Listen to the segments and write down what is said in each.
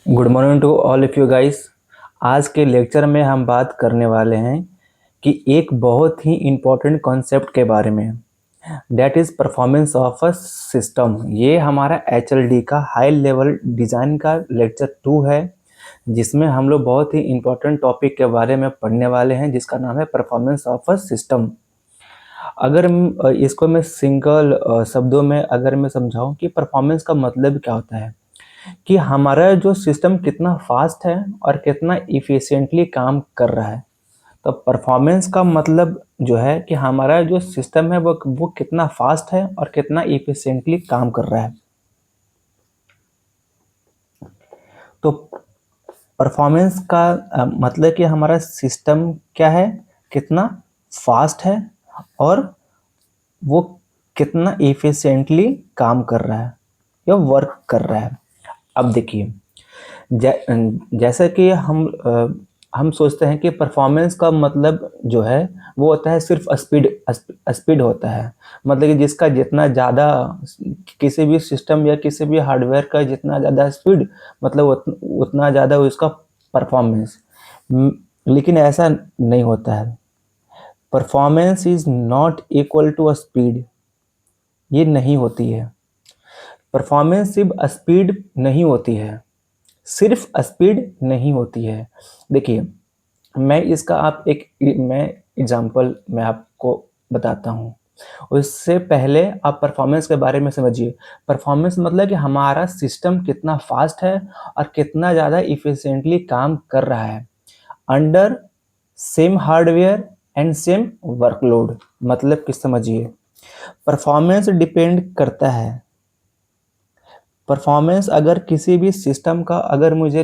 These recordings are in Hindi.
Good morning to all of you guys. आज के लेक्चर में हम बात करने वाले हैं कि एक बहुत ही इम्पोर्टेंट कॉन्सेप्ट के बारे में, that is performance of a system. ये हमारा HLD का हाई लेवल डिज़ाइन का लेक्चर 2 है, जिसमें हम लोग बहुत ही इम्पोर्टेंट टॉपिक के बारे में पढ़ने वाले हैं, जिसका नाम है परफॉर्मेंस ऑफ अ सिस्टम। अगर इसको मैं सिंगल शब्दों में अगर मैं समझाऊं कि परफॉर्मेंस का मतलब क्या होता है, कि हमारा जो सिस्टम कितना फास्ट है और कितना इफ़िशिएंटली काम कर रहा है। तो परफॉर्मेंस का मतलब जो है कि हमारा जो सिस्टम है वो कितना फास्ट है और कितना इफ़िशिएंटली काम कर रहा है। तो परफॉर्मेंस का मतलब कि हमारा सिस्टम क्या है, कितना फास्ट है और वो कितना इफ़िशिएंटली काम कर रहा है या वर्क कर रहा है। अब देखिए, जैसा कि हम सोचते हैं कि परफॉर्मेंस का मतलब जो है वो होता है सिर्फ स्पीड होता है। मतलब कि जिसका जितना ज़्यादा, किसी भी सिस्टम या किसी भी हार्डवेयर का जितना ज़्यादा स्पीड, मतलब उतना ज़्यादा उसका परफॉर्मेंस। लेकिन ऐसा नहीं होता है। Performance is not equal to a speed, ये नहीं होती है। परफॉर्मेंस सिर्फ स्पीड नहीं होती है, सिर्फ स्पीड नहीं होती है। देखिए, मैं इसका आप एक मैं एग्जांपल मैं आपको बताता हूँ। उससे पहले आप परफॉर्मेंस के बारे में समझिए। परफॉर्मेंस मतलब कि हमारा सिस्टम कितना फास्ट है और कितना ज़्यादा इफिशिएंटली काम कर रहा है under same hardware and same workload. मतलब कि समझिए, परफॉर्मेंस डिपेंड करता है। परफॉर्मेंस अगर किसी भी सिस्टम का अगर मुझे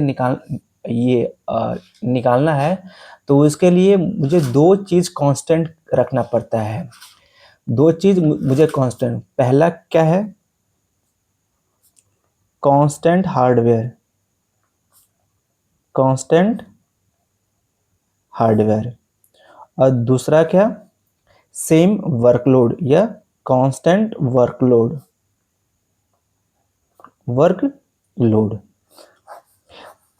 निकालना है, तो उसके लिए मुझे दो चीज़ कांस्टेंट रखना पड़ता है। दो चीज़ मुझे कांस्टेंट, पहला क्या है, कांस्टेंट हार्डवेयर। Constant hardware. और दूसरा क्या, सेम वर्कलोड या कांस्टेंट वर्कलोड।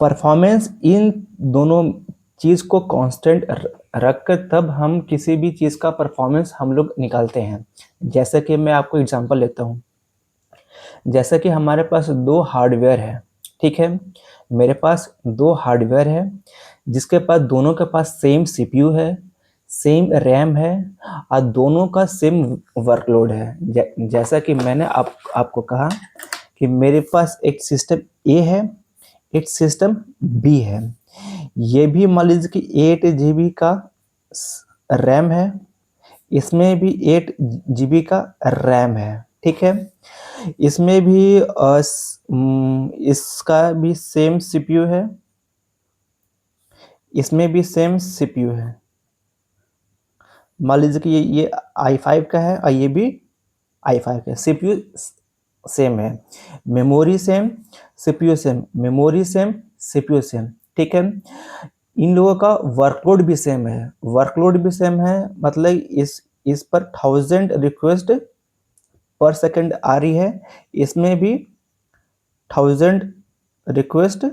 परफॉर्मेंस इन दोनों चीज़ को कांस्टेंट रख कर तब हम किसी भी चीज़ का परफॉर्मेंस हम लोग निकालते हैं। जैसे कि मैं आपको एग्जांपल लेता हूँ। जैसे कि हमारे पास दो हार्डवेयर है, ठीक है। मेरे पास दो हार्डवेयर है, जिसके पास दोनों के पास सेम CPU है, सेम रैम है और दोनों का सेम वर्कलोड है। जैसा कि मैंने आपको कहा कि मेरे पास एक सिस्टम ए है, एक सिस्टम बी है। ये भी मान लीजिए कि 8 GB का रैम है, इसमें भी 8 GB का रैम है, ठीक है। इसमें भी इसका भी सेम CPU है, इसमें भी सेम CPU है। मान लीजिए कि ये i5 का है और ये भी i5 का है। CPU सेम है, memory same, CPU same, memory same, CPU same, ठीक है। इन लोगों का वर्कलोड भी सेम है। वर्कलोड भी सेम है मतलब इस पर 1000 रिक्वेस्ट पर सेकंड आ रही है, इसमें भी 1000 रिक्वेस्ट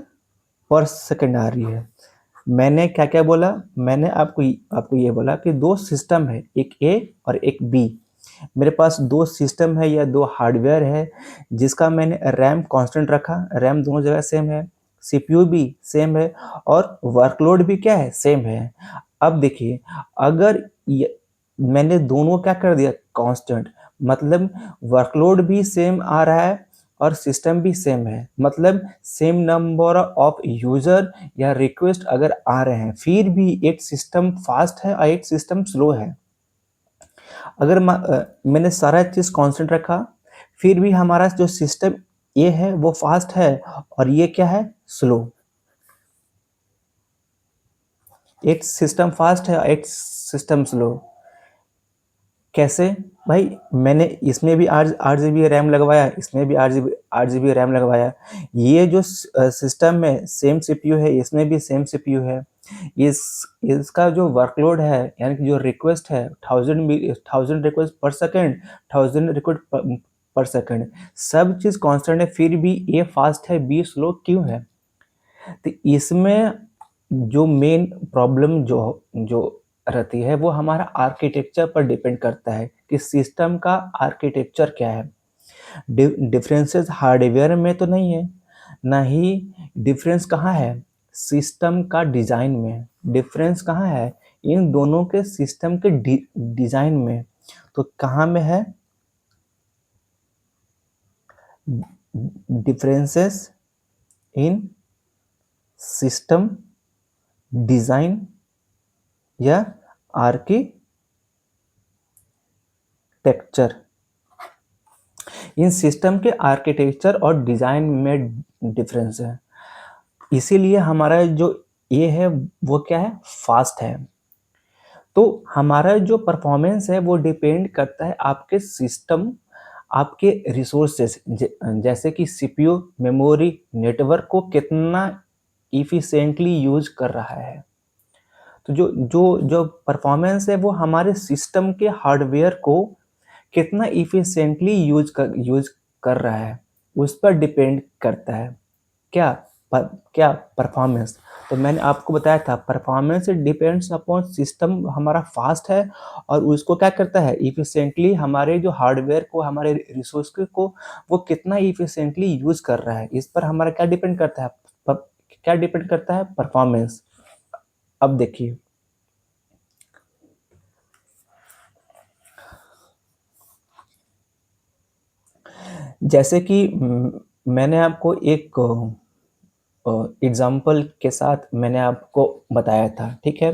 पर सेकंड आ रही है। मैंने क्या क्या बोला, मैंने आपको ये बोला कि दो सिस्टम है, एक ए और एक बी। मेरे पास दो सिस्टम है या दो हार्डवेयर है, जिसका मैंने रैम कांस्टेंट रखा, रैम दोनों जगह सेम है, CPU भी सेम है और वर्कलोड भी क्या है, सेम है। अब देखिए, अगर मैंने दोनों क्या कर दिया, कांस्टेंट, मतलब वर्कलोड भी सेम आ रहा है और सिस्टम भी सेम है, मतलब सेम नंबर ऑफ यूजर या रिक्वेस्ट अगर आ रहे हैं, फिर भी एक सिस्टम फास्ट है और एक सिस्टम स्लो है। अगर मैंने सारा चीज़ कांस्टेंट रखा, फिर भी हमारा जो सिस्टम ये है वो फास्ट है और ये क्या है, स्लो। एक सिस्टम फास्ट है, एक सिस्टम स्लो। कैसे भाई, मैंने इसमें भी 8 GB रैम लगवाया, इसमें भी 8 GB रैम लगवाया। ये जो सिस्टम में सेम CPU है, इसमें भी सेम CPU है। इसका जो वर्कलोड है, यानी कि जो रिक्वेस्ट है, 1000 रिक्वेस्ट पर सेकेंड, 1000 रिक्वेस्ट पर सेकेंड, सब चीज़ कांस्टेंट है, फिर भी ए फास्ट है, बी स्लो क्यों है? तो इसमें जो मेन प्रॉब्लम जो जो रहती है वो हमारा आर्किटेक्चर पर डिपेंड करता है कि सिस्टम का आर्किटेक्चर क्या है। डिफरेंसेस हार्डवेयर में तो नहीं है, ना ही डिफरेंस कहाँ है, सिस्टम का डिज़ाइन में। डिफरेंस कहाँ है, इन दोनों के सिस्टम के डिज़ाइन में। तो कहाँ में है, डिफरेंसेस इन सिस्टम डिज़ाइन या आर्किटेक्चर। इन सिस्टम के आर्किटेक्चर और डिज़ाइन में डिफरेंस है। इसीलिए हमारा जो ये है वो क्या है, फास्ट है। तो हमारा जो परफॉर्मेंस है वो डिपेंड करता है आपके सिस्टम, आपके रिसोर्सेज, जैसे कि सीपीयू, मेमोरी, नेटवर्क को कितना इफिशिएंटली यूज कर रहा है। तो जो जो जो परफॉर्मेंस है वो हमारे सिस्टम के हार्डवेयर को कितना इफिशिएंटली यूज कर रहा है उस पर डिपेंड करता है। क्या क्या परफॉर्मेंस। तो मैंने आपको बताया था परफॉर्मेंस डिपेंड्स अपॉन सिस्टम हमारा फास्ट है और उसको क्या करता है, इफिशिएंटली हमारे जो हार्डवेयर को, हमारे रिसोर्स को वो कितना इफिशिएंटली यूज कर रहा है, इस पर हमारा क्या डिपेंड करता है, क्या डिपेंड करता है, परफॉर्मेंस। अब देखिए, जैसे कि मैंने आपको एक एग्जाम्पल के साथ मैंने आपको बताया था, ठीक है।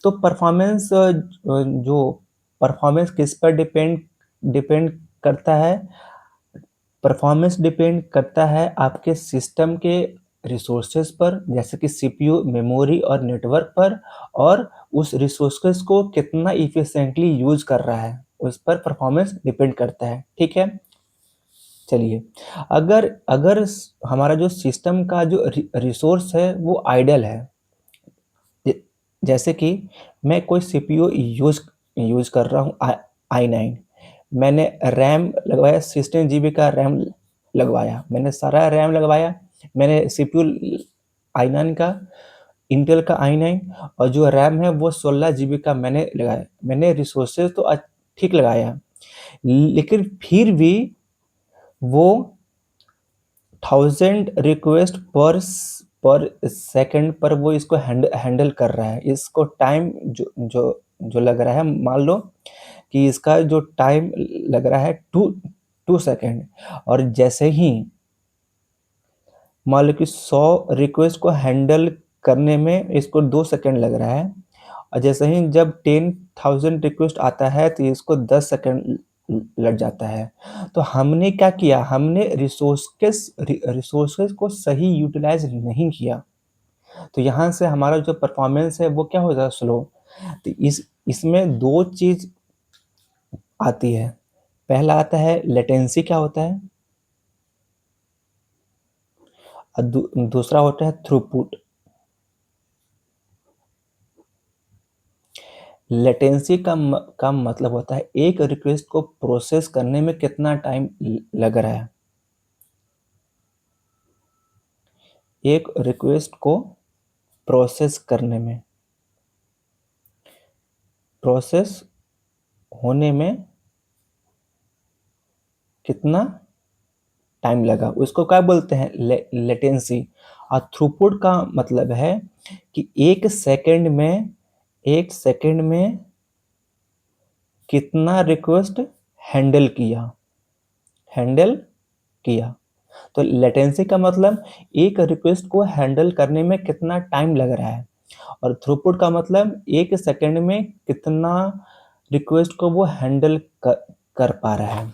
तो परफॉर्मेंस जो परफॉर्मेंस किस पर डिपेंड डिपेंड करता है, परफॉर्मेंस डिपेंड करता है आपके सिस्टम के रिसोर्सेज पर, जैसे कि सीपीयू, मेमोरी और नेटवर्क पर, और उस रिसोर्सेज को कितना इफिशिएंटली यूज कर रहा है उस पर परफॉर्मेंस डिपेंड करता है, ठीक है। चलिए, अगर अगर हमारा जो सिस्टम का जो रिसोर्स है वो आइडल है, जैसे कि मैं कोई सीपीयू यूज यूज कर रहा हूँ i9, मैंने रैम लगवाया, 16 GB का रैम लगवाया, मैंने सारा रैम लगवाया, मैंने सीपीयू i9 का, इंटेल का i9, और जो रैम है वो 16 GB का मैंने लगाया, मैंने रिसोर्सेज तो ठीक लगाया, लेकिन फिर भी वो 1000 रिक्वेस्ट पर सेकंड पर वो इसको हैंडल कर रहा है। इसको टाइम जो जो जो लग रहा है, मान लो कि इसका जो टाइम लग रहा है 2 सेकंड, और जैसे ही मान लो कि 100 रिक्वेस्ट को हैंडल करने में इसको 2 सेकंड लग रहा है, और जैसे ही जब 10,000 रिक्वेस्ट आता है तो इसको 10 सेकंड लग जाता है। तो हमने क्या किया, हमने रिसोर्सेस को सही यूटिलाइज नहीं किया, तो यहाँ से हमारा जो परफॉर्मेंस है वो क्या हो जाएगा, स्लो। तो इसमें दो चीज आती है, पहला आता है लेटेंसी, क्या होता है, और दूसरा होता है थ्रूपुट। लेटेंसी का मतलब होता है एक रिक्वेस्ट को प्रोसेस करने में कितना टाइम लग रहा है, एक रिक्वेस्ट को प्रोसेस करने में, प्रोसेस होने में कितना टाइम लगा, उसको क्या बोलते हैं, लेटेंसी। और थ्रूपुट का मतलब है कि एक सेकंड में कितना रिक्वेस्ट हैंडल किया। तो लेटेंसी का मतलब एक रिक्वेस्ट को हैंडल करने में कितना टाइम लग रहा है, और थ्रूपुट का मतलब एक सेकंड में कितना रिक्वेस्ट को वो हैंडल कर पा रहा है।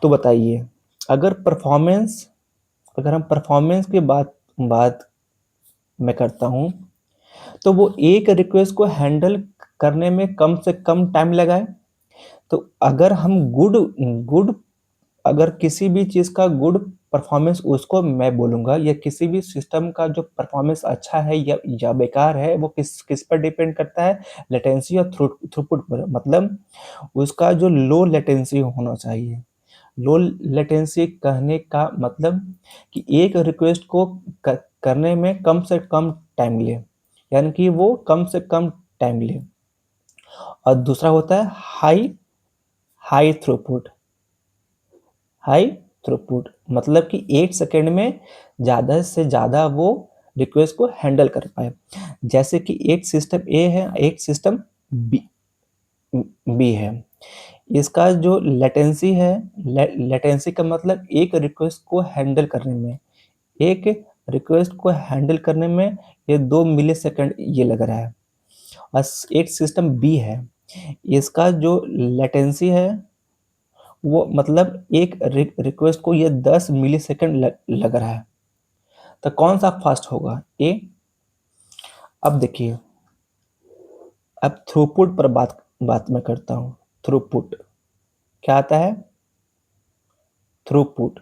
तो बताइए, अगर हम परफॉर्मेंस की बात मैं करता हूँ, तो वो एक रिक्वेस्ट को हैंडल करने में कम से कम टाइम लगाए। तो अगर हम गुड अगर किसी भी चीज का गुड परफॉर्मेंस उसको मैं बोलूंगा, या किसी भी सिस्टम का जो परफॉर्मेंस अच्छा है या बेकार है, वो किस किस पर डिपेंड करता है, लेटेंसी और थ्रूपुट पर। मतलब उसका जो लो लेटेंसी होना चाहिए। लो लेटेंसी कहने का मतलब कि एक रिक्वेस्ट को करने में कम से कम टाइम ले, यानी कि वो कम से कम टाइम ले। और दूसरा होता है हाई थ्रूपुट। हाई थ्रूपुट मतलब कि 8 सेकेंड में ज़्यादा से ज़्यादा वो रिक्वेस्ट को हैंडल कर पाए। जैसे कि एक सिस्टम ए है, एक सिस्टम बी है। इसका जो लेटेंसी है, लेटेंसी का मतलब एक रिक्वेस्ट को हैंडल करने में, एक रिक्वेस्ट को हैंडल करने में ये 2 मिली सेकेंड ये लग रहा है। और एक सिस्टम बी है, इसका जो लेटेंसी है वो मतलब एक रिक्वेस्ट को ये 10 मिली सेकेंड लग रहा है। तो कौन सा फास्ट होगा? ए। अब देखिए, अब थ्रूपुट पर बात मैं करता हूँ। थ्रूपुट क्या आता है? थ्रूपुट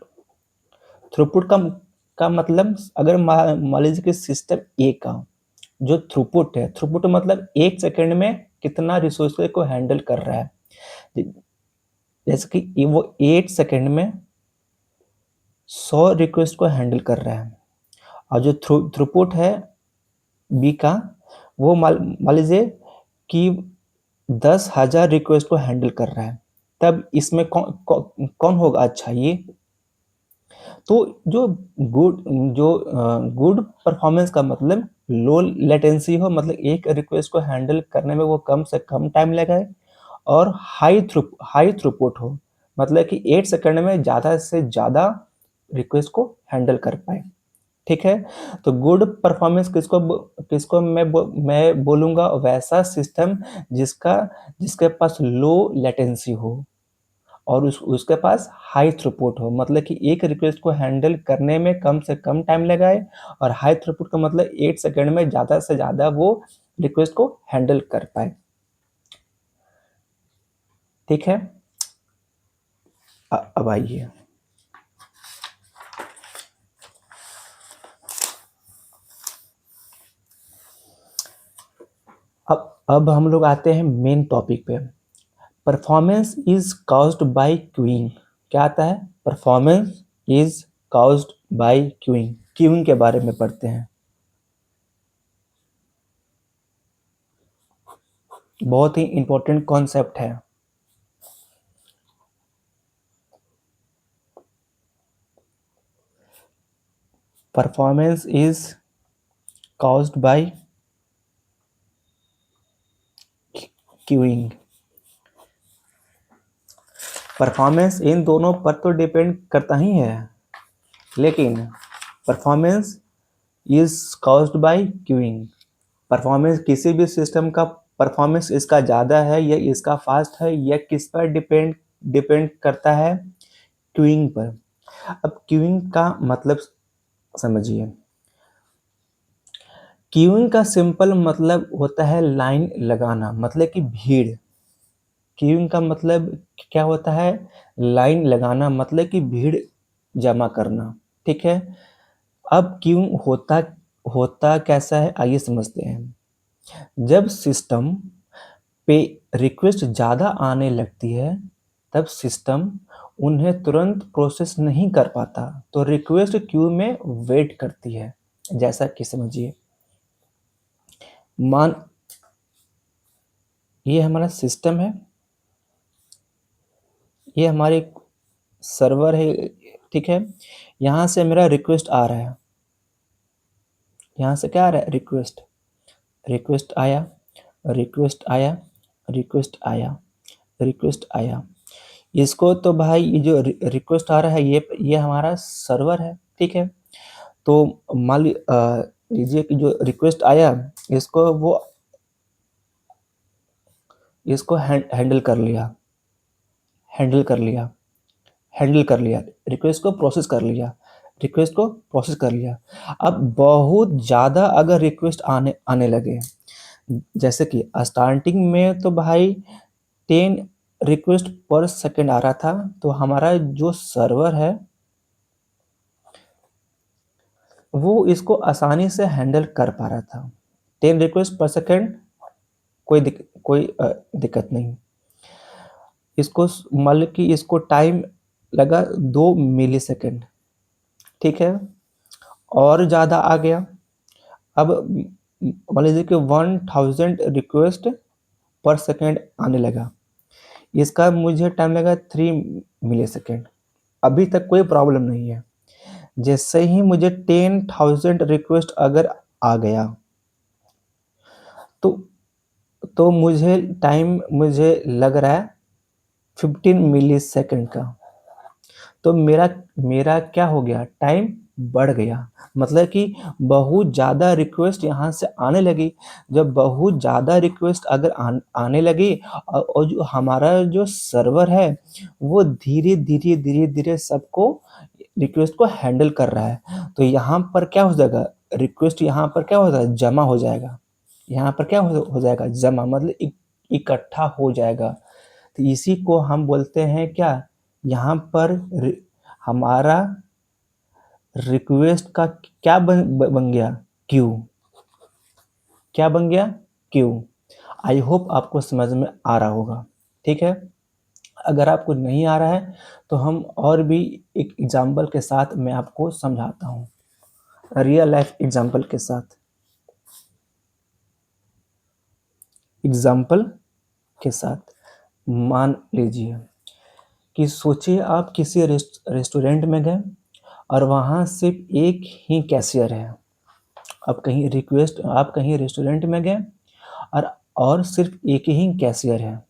का मतलब, अगर मान लीजिए कि सिस्टम ए का जो थ्रूपुट है, थ्रूपुट मतलब 1 सेकेंड में कितना रिसोर्स को हैंडल कर रहा है। जैसे कि वो 8 सेकेंड में 100 रिक्वेस्ट को हैंडल कर रहा है। और जो थ्रूपुट है बी का, वो मान लीजिए कि 10,000 रिक्वेस्ट को हैंडल कर रहा है। तब इसमें कौन होगा अच्छा? ये तो जो गुड परफॉर्मेंस का मतलब लो लेटेंसी हो, मतलब एक रिक्वेस्ट को हैंडल करने में वो कम से कम टाइम लगाए, और हाई थ्रूपुट हो, मतलब कि 8 सेकंड में ज़्यादा से ज़्यादा रिक्वेस्ट को हैंडल कर पाए। ठीक है, तो गुड परफॉर्मेंस किसको मैं बोलूँगा? वैसा सिस्टम जिसके पास लो लेटेंसी हो और उसके पास हाई थ्रूपुट हो, मतलब कि एक रिक्वेस्ट को हैंडल करने में कम से कम टाइम लगाए, और हाई थ्रूपुट का मतलब 8 सेकंड में ज़्यादा से ज़्यादा वो रिक्वेस्ट को हैंडल कर पाए। ठीक है, अब आइए, अब हम लोग आते हैं मेन टॉपिक पे। Performance is caused bye queuing. क्या आता है? Performance is caused bye queuing. Queuing के बारे में पढ़ते हैं। बहुत ही इंपॉर्टेंट कॉन्सेप्ट है। Performance is caused bye queuing. Performance in दोनों पर तो डिपेंड करता ही है, लेकिन performance is caused bye queuing. Performance किसी भी सिस्टम का परफॉर्मेंस इसका ज़्यादा है या इसका फास्ट है, यह किस पर डिपेंड करता है? क्यूइंग पर। अब क्यूइंग का मतलब समझिए। क्यूइंग का सिंपल मतलब होता है लाइन लगाना, मतलब कि भीड़। क्यूइंग का मतलब क्या होता है? लाइन लगाना, मतलब कि भीड़ जमा करना। ठीक है, अब क्यूइंग होता कैसा है, आइए समझते हैं। जब सिस्टम पे रिक्वेस्ट ज़्यादा आने लगती है, तब सिस्टम उन्हें तुरंत प्रोसेस नहीं कर पाता, तो रिक्वेस्ट क्यू में वेट करती है। जैसा कि समझिए, मान ये हमारा सिस्टम है, ये हमारे सर्वर है। ठीक है, यहाँ से मेरा रिक्वेस्ट आ रहा है, यहाँ से क्या आ रहा है? रिक्वेस्ट। रिक्वेस्ट आया, रिक्वेस्ट आया, रिक्वेस्ट आया, रिक्वेस्ट आया। इसको तो भाई ये जो रिक्वेस्ट आ रहा है, ये हमारा सर्वर है। ठीक है, तो मान लीजिए कि जो रिक्वेस्ट आया, इसको वो इसको हैंडल कर लिया, हैंडल कर लिया, हैंडल कर लिया, रिक्वेस्ट को प्रोसेस कर लिया, रिक्वेस्ट को प्रोसेस कर लिया। अब बहुत ज़्यादा अगर रिक्वेस्ट आने लगे, जैसे कि स्टार्टिंग में तो भाई 10 रिक्वेस्ट पर सेकंड आ रहा था, तो हमारा जो सर्वर है वो इसको आसानी से हैंडल कर पा रहा था। 10 रिक्वेस्ट पर सेकंड, कोई दिक्कत नहीं। इसको मान लो कि इसको टाइम लगा 2 मिली सेकेंड। ठीक है, और ज़्यादा आ गया। अब मान लीजिए कि 1000 रिक्वेस्ट पर सेकेंड आने लगा, इसका मुझे टाइम लगा 3 मिली सेकेंड। अभी तक कोई प्रॉब्लम नहीं है। जैसे ही मुझे 10,000 रिक्वेस्ट अगर आ गया तो मुझे टाइम मुझे लग रहा है 15 मिली सेकेंड का। तो मेरा मेरा क्या हो गया, टाइम बढ़ गया। मतलब कि बहुत ज़्यादा रिक्वेस्ट यहाँ से आने लगी। जब बहुत ज़्यादा रिक्वेस्ट अगर आने लगी और जो हमारा जो सर्वर है वो धीरे धीरे धीरे धीरे सबको रिक्वेस्ट को हैंडल कर रहा है। तो यहाँ पर क्या हो जाएगा, रिक्वेस्ट यहाँ पर क्या हो जाएगा, जमा हो जाएगा। यहाँ पर क्या हो जाएगा, जमा मतलब इकट्ठा हो जाएगा। तो इसी को हम बोलते हैं क्या, यहाँ पर हमारा रिक्वेस्ट का क्या बन गया, क्यू। क्या बन गया, क्यू। आई होप आपको समझ में आ रहा होगा। ठीक है, अगर आपको नहीं आ रहा है तो हम और भी एक एग्जाम्पल के साथ मैं आपको समझाता हूँ, रियल लाइफ एग्जाम्पल के साथ। एग्जाम्पल के साथ मान लीजिए कि सोचिए आप किसी रेस्टोरेंट में गए और वहाँ सिर्फ एक ही कैशियर है। आप कहीं रेस्टोरेंट में गए और सिर्फ एक ही कैशियर है।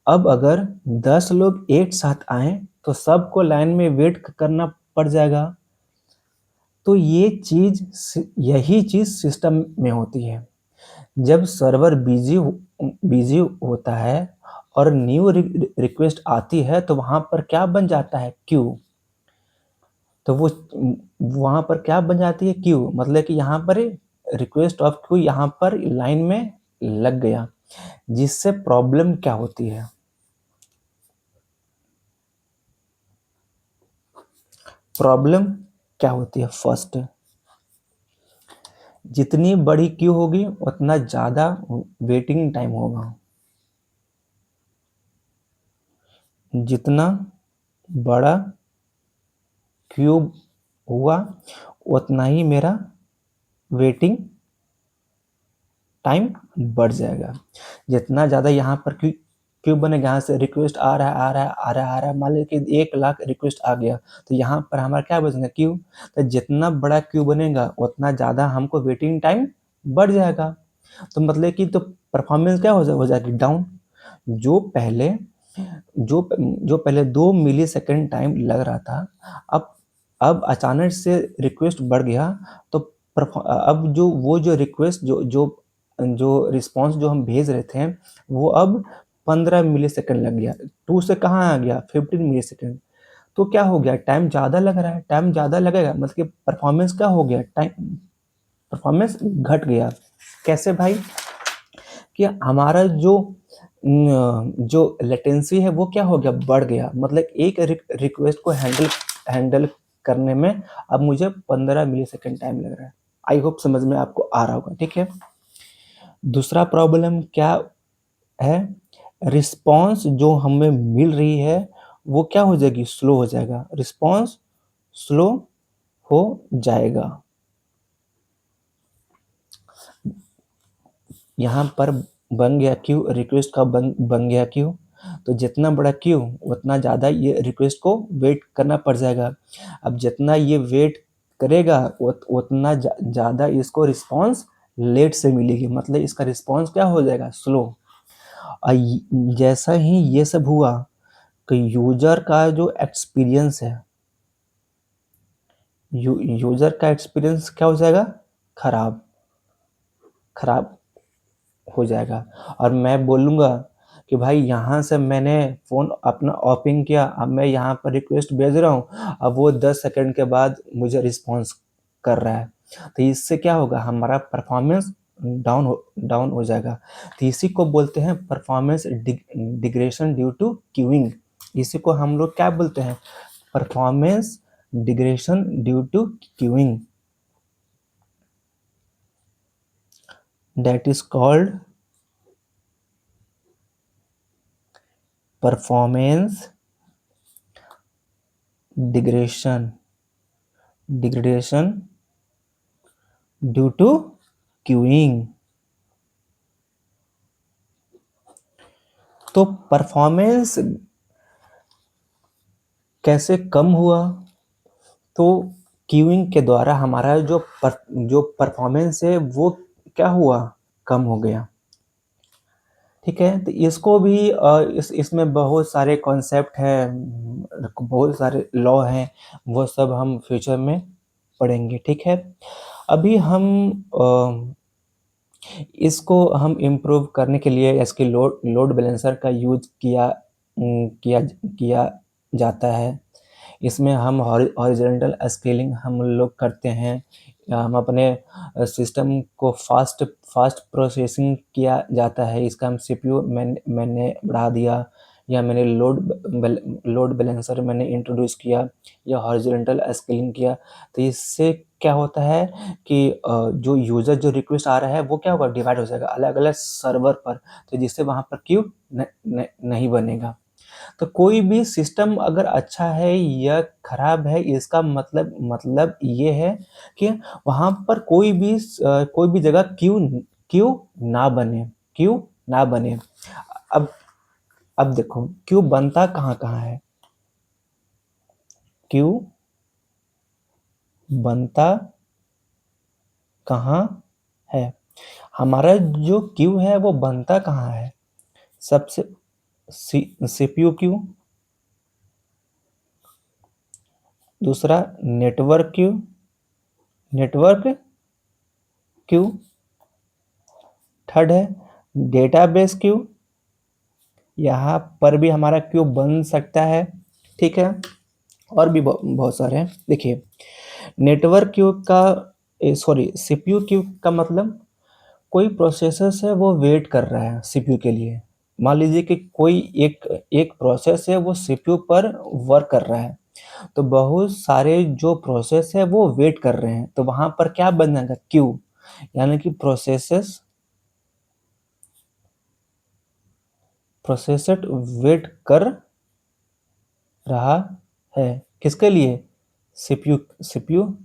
अब अगर 10 लोग एक साथ आए तो सबको लाइन में वेट करना पड़ जाएगा। तो यही चीज सिस्टम में होती है। जब सर्वर बिजी होता है और न्यू रिक्वेस्ट आती है तो वहां पर क्या बन जाता है, क्यू। तो वो वहां पर क्या बन जाती है, क्यू। मतलब कि यहाँ पर रिक्वेस्ट ऑफ क्यू यहाँ पर लाइन में लग गया। जिससे प्रॉब्लम क्या होती है, प्रॉब्लम क्या होती है, फर्स्ट जितनी बड़ी क्यू होगी उतना ज़्यादा वेटिंग टाइम होगा। जितना बड़ा क्यू हुआ उतना ही मेरा वेटिंग टाइम बढ़ जाएगा। जितना ज़्यादा यहाँ पर क्यू क्यू बनेगा, यहाँ से रिक्वेस्ट आ रहा है आ रहा है आ रहा है आ रहा है, मान लीजिए कि 1 लाख रिक्वेस्ट आ गया तो यहाँ पर हमारा क्या बचेगा, क्यू। तो जितना बड़ा क्यू बनेगा उतना ज़्यादा हमको वेटिंग टाइम बढ़ जाएगा। तो मतलब कि तो परफॉर्मेंस क्या हो जाएगी, डाउन। जो पहले जो पहले 2 मिली सेकेंड टाइम लग रहा था, अब अचानक से रिक्वेस्ट बढ़ गया। तो अब जो रिक्वेस्ट जो रिस्पांस जो हम भेज रहे थे वो अब 15 मिली सेकेंड लग गया। 2 से कहाँ आ गया, 15 मिली सेकेंड। तो क्या हो गया, टाइम ज़्यादा लग रहा है। टाइम ज़्यादा लगेगा मतलब कि परफॉर्मेंस क्या हो गया, टाइम परफॉर्मेंस घट गया। कैसे भाई, कि हमारा जो लेटेंसी है वो क्या हो गया, बढ़ गया। मतलब एक रिक्वेस्ट को हैंडल करने में अब मुझे 15 मिली सेकेंड टाइम लग रहा है। आई होप समझ में आपको आ रहा होगा। ठीक है, दूसरा प्रॉब्लम क्या है, रिस्पांस जो हमें मिल रही है वो क्या हो जाएगी, स्लो हो जाएगा। रिस्पांस स्लो हो जाएगा। यहाँ पर बन गया क्यू, रिक्वेस्ट का बन गया क्यू। तो जितना बड़ा क्यू उतना ज़्यादा ये रिक्वेस्ट को वेट करना पड़ जाएगा। अब जितना ये वेट करेगा उतना ज़्यादा इसको रिस्पांस लेट से मिलेगी। मतलब इसका रिस्पांस क्या हो जाएगा, स्लो। और जैसा ही ये सब हुआ कि यूजर का जो एक्सपीरियंस है, यूजर का एक्सपीरियंस क्या हो जाएगा, खराब हो जाएगा। और मैं बोलूँगा कि भाई यहाँ से मैंने फ़ोन अपना ओपन किया, अब मैं यहाँ पर रिक्वेस्ट भेज रहा हूँ, अब वो 10 सेकंड के बाद मुझे रिस्पॉन्स कर रहा है। तो इससे क्या होगा, हमारा परफॉर्मेंस डाउन हो जाएगा। तो इसी को बोलते हैं performance degradation due to queuing. इसी को हम लोग क्या बोलते हैं, performance degradation due to queuing. That is called performance degradation due to queuing. तो परफॉर्मेंस कैसे कम हुआ? तो क्यूइंग के द्वारा हमारा जो परफॉर्मेंस है वो क्या हुआ, कम हो गया। ठीक है, तो इसको भी इसमें बहुत सारे कॉन्सेप्ट हैं, बहुत सारे लॉ हैं, वो सब हम फ्यूचर में पढ़ेंगे। ठीक है, अभी हम इसको हम इम्प्रूव करने के लिए इसके लोड बैलेंसर का यूज किया जाता है। इसमें हम हॉरिजॉन्टल स्केलिंग हम लोग करते हैं। हम अपने सिस्टम को फास्ट प्रोसेसिंग किया जाता है। इसका हम सीपीयू मैंने बढ़ा दिया, या मैंने लोड बैलेंसर मैंने इंट्रोड्यूस किया, या हॉरिजॉन्टल स्केलिंग किया। तो इससे क्या होता है कि जो यूज़र जो रिक्वेस्ट आ रहा है वो क्या होगा, डिवाइड हो जाएगा अलग अलग सर्वर पर, तो जिससे वहाँ पर क्यू नहीं बनेगा। तो कोई भी सिस्टम अगर अच्छा है या खराब है, इसका मतलब ये है कि वहाँ पर कोई भी जगह क्यू ना बने, क्यू ना बने। अब अब देखो क्यू बनता कहाँ कहाँ है, क्यू बनता कहाँ है, हमारा जो क्यू है वो बनता कहाँ है? सबसे सीपीयू क्यू, दूसरा नेटवर्क क्यू, थर्ड है डेटाबेस क्यू, यहाँ पर भी हमारा क्यू बन सकता है। ठीक है, और भी बहुत सारे हैं। देखिए, नेटवर्क क्यू का सीपीयू क्यू का मतलब कोई प्रोसेसर है वो वेट कर रहा है सीपीयू के लिए। मान लीजिए कि कोई एक एक प्रोसेस है वो सीपीयू पर वर्क कर रहा है, तो बहुत सारे जो प्रोसेस है वो वेट कर रहे हैं, तो वहां पर क्या बन जाएगा, क्यू। यानी कि प्रोसेसर वेट कर रहा है, किसके लिए, सीपीयू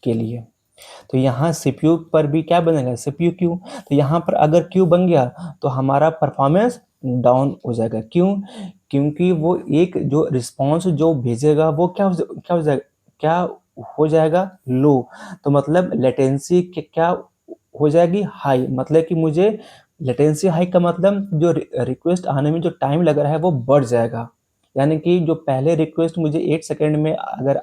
के लिए। तो यहाँ सीपीयू पर भी क्या बनेगा, सीपीयू क्यू। तो यहाँ पर अगर क्यू बन गया तो हमारा परफॉर्मेंस डाउन हो जाएगा। क्यों? क्योंकि वो एक जो रिस्पॉन्स जो भेजेगा वो क्या हो जाएगा, लो। तो मतलब लेटेंसी क्या हो जाएगी, हाई। मतलब कि मुझे लेटेंसी हाई का मतलब जो रिक्वेस्ट आने में जो टाइम लग रहा है वो बढ़ जाएगा। यानी कि जो पहले रिक्वेस्ट मुझे 8 सेकेंड में अगर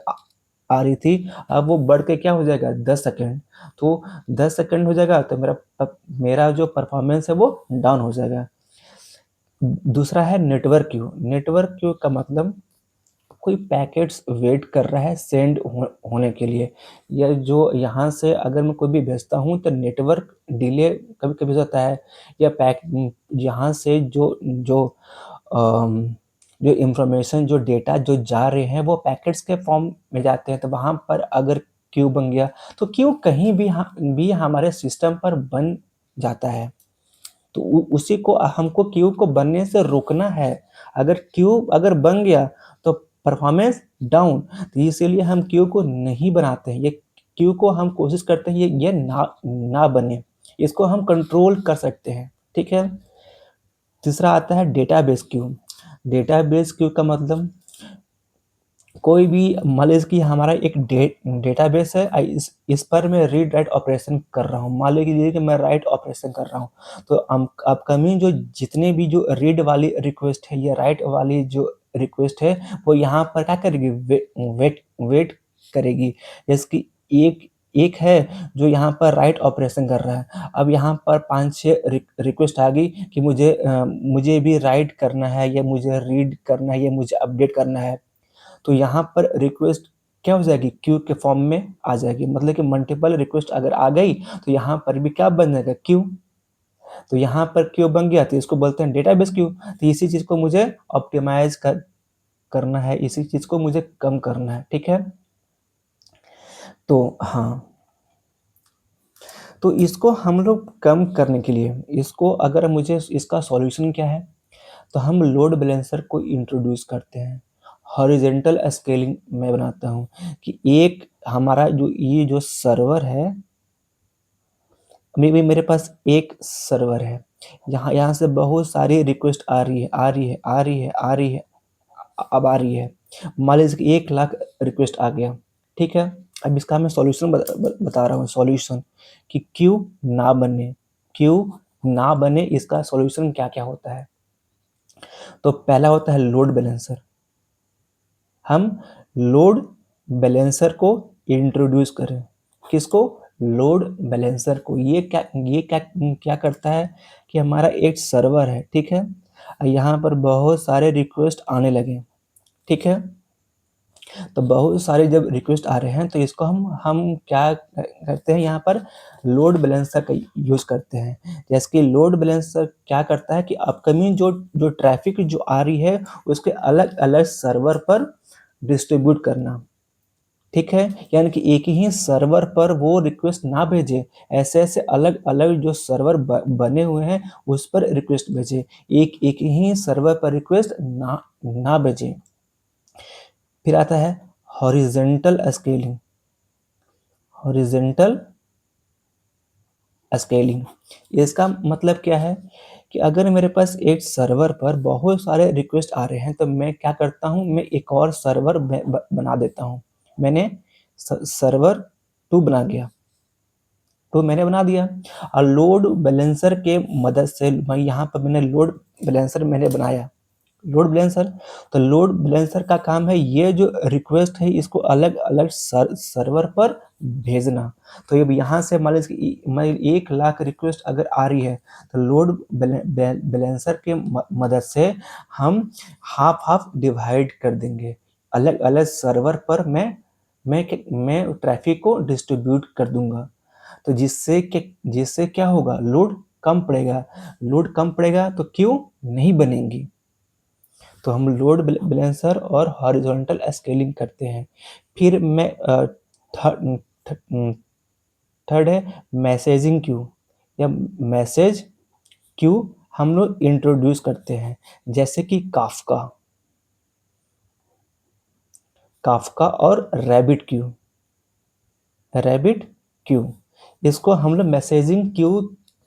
आ रही थी, अब वो बढ़ के क्या हो जाएगा, 10 सेकेंड। तो 10 सेकेंड हो जाएगा तो मेरा जो परफॉर्मेंस है वो डाउन हो जाएगा। दूसरा है नेटवर्क क्यू। नेटवर्क क्यू का मतलब कोई पैकेट्स वेट कर रहा है सेंड होने के लिए, या जो यहाँ से अगर मैं कोई भी भेजता हूँ तो नेटवर्क डिले कभी कभी होता है, या यहाँ से जो जो अम, जो इंफॉर्मेशन जो डेटा जो जा रहे हैं वो पैकेट्स के फॉर्म में जाते हैं। तो वहाँ पर अगर क्यू बन गया तो क्यू कहीं भी हमारे सिस्टम पर बन जाता है। तो उसी को हमको क्यू को बनने से रोकना है। अगर क्यू अगर बन गया तो परफॉर्मेंस डाउन, तो इसीलिए हम क्यू को नहीं बनाते हैं। ये क्यू को हम कोशिश करते हैं ये ना बने, इसको हम कंट्रोल कर सकते हैं। ठीक है, तीसरा आता है डेटाबेस क्यू। डेटाबेस क्यू का मतलब कोई भी मान लीजिए कि हमारा एक डेटाबेस है, इस पर मैं रीड राइट ऑपरेशन कर रहा हूँ। मान लीजिए कि मैं राइट ऑपरेशन कर रहा हूँ, तो अपकमिंग जो जितने भी जो रीड वाली रिक्वेस्ट है या राइट वाली जो रिक्वेस्ट है वो यहाँ पर क्या करेगी, वेट करेगी। जैसे कि एक एक है जो यहाँ पर राइट ऑपरेशन कर रहा है। अब यहाँ पर 5-6 रिक्वेस्ट आ गई कि मुझे भी राइट करना है, या मुझे रीड करना है, या मुझे अपडेट करना है। तो यहाँ पर रिक्वेस्ट क्या हो जाएगी, क्यू के फॉर्म में आ जाएगी। मतलब कि मल्टीपल रिक्वेस्ट अगर आ गई तो यहाँ पर भी क्या बन जाएगा, क्यू। तो यहाँ पर क्यू बन गया तो इसको बोलते हैं डेटाबेस क्यू। तो इसी चीज को मुझे ऑप्टिमाइज करना है, इसी चीज को मुझे कम करना है। ठीक है, तो हाँ, तो इसको हम लोग कम करने के लिए, इसको अगर मुझे इसका सॉल्यूशन क्या है, तो हम लोड बैलेंसर को इंट्रोड्यूस करते हैं। हॉरिजेंटल स्केलिंग मैं बनाता हूँ कि एक हमारा जो ये जो सर्वर है मेरे पास एक सर्वर है, यहाँ से बहुत सारी रिक्वेस्ट आ रही है, आ रही है, आ रही है, आ रही है, अब आ रही है। मान लीजिए कि 1 लाख रिक्वेस्ट आ गया, ठीक है। अब इसका मैं सॉल्यूशन बता रहा हूँ, सॉल्यूशन कि क्यों ना बने, क्यों ना बने, इसका सॉल्यूशन क्या क्या होता है। तो पहला होता है लोड बैलेंसर। हम लोड बैलेंसर को इंट्रोड्यूस करें। किसको? लोड बैलेंसर को। ये क्या करता है कि हमारा एक सर्वर है, ठीक है, यहाँ पर बहुत सारे रिक्वेस्ट आने लगे, ठीक है। तो बहुत सारे जब रिक्वेस्ट आ रहे हैं तो इसको हम क्या करते हैं, यहाँ पर लोड बैलेंसर का यूज़ करते हैं। जैसे कि लोड बैलेंसर क्या करता है कि अपकमिंग जो जो ट्रैफिक जो आ रही है उसके अलग अलग सर्वर पर डिस्ट्रीब्यूट करना, ठीक है। यानी कि एक ही सर्वर पर वो रिक्वेस्ट ना भेजे, ऐसे ऐसे अलग अलग जो सर्वर बने हुए हैं उस पर रिक्वेस्ट भेजे, एक एक ही सर्वर पर रिक्वेस्ट ना भेजे। फिर आता है हॉरिजेंटल स्केलिंग। हॉरिजेंटल स्केलिंग, इसका मतलब क्या है कि अगर मेरे पास एक सर्वर पर बहुत सारे रिक्वेस्ट आ रहे हैं तो मैं क्या करता हूं, मैं एक और सर्वर बना देता हूं। मैंने सर्वर 2 बना दिया, तो मैंने बना दिया, और लोड बैलेंसर के मदद से मैं यहाँ पर मैंने लोड बैलेंसर मैंने बनाया, लोड बैलेंसर। तो लोड बैलेंसर का काम है ये जो रिक्वेस्ट है इसको अलग अलग सर्वर पर भेजना। तो अब यहाँ से मान लीजिए कि मैं 1 लाख रिक्वेस्ट अगर आ रही है तो लोड बैलेंसर के मदद से हम हाफ हाफ डिवाइड कर देंगे, अलग अलग सर्वर पर मैं ट्रैफिक को डिस्ट्रीब्यूट कर दूंगा। तो जिससे क्या होगा, लोड कम पड़ेगा। लोड कम पड़ेगा तो क्यों नहीं बनेंगी। तो हम लोड बैलेंसर और हॉरिजॉन्टल स्केलिंग करते हैं। फिर मैं थर्ड है मैसेजिंग क्यू या मैसेज क्यू हम लोग इंट्रोड्यूस करते हैं, जैसे कि काफका, काफका और रैबिट क्यू, रैबिट क्यू। इसको हम लोग मैसेजिंग क्यू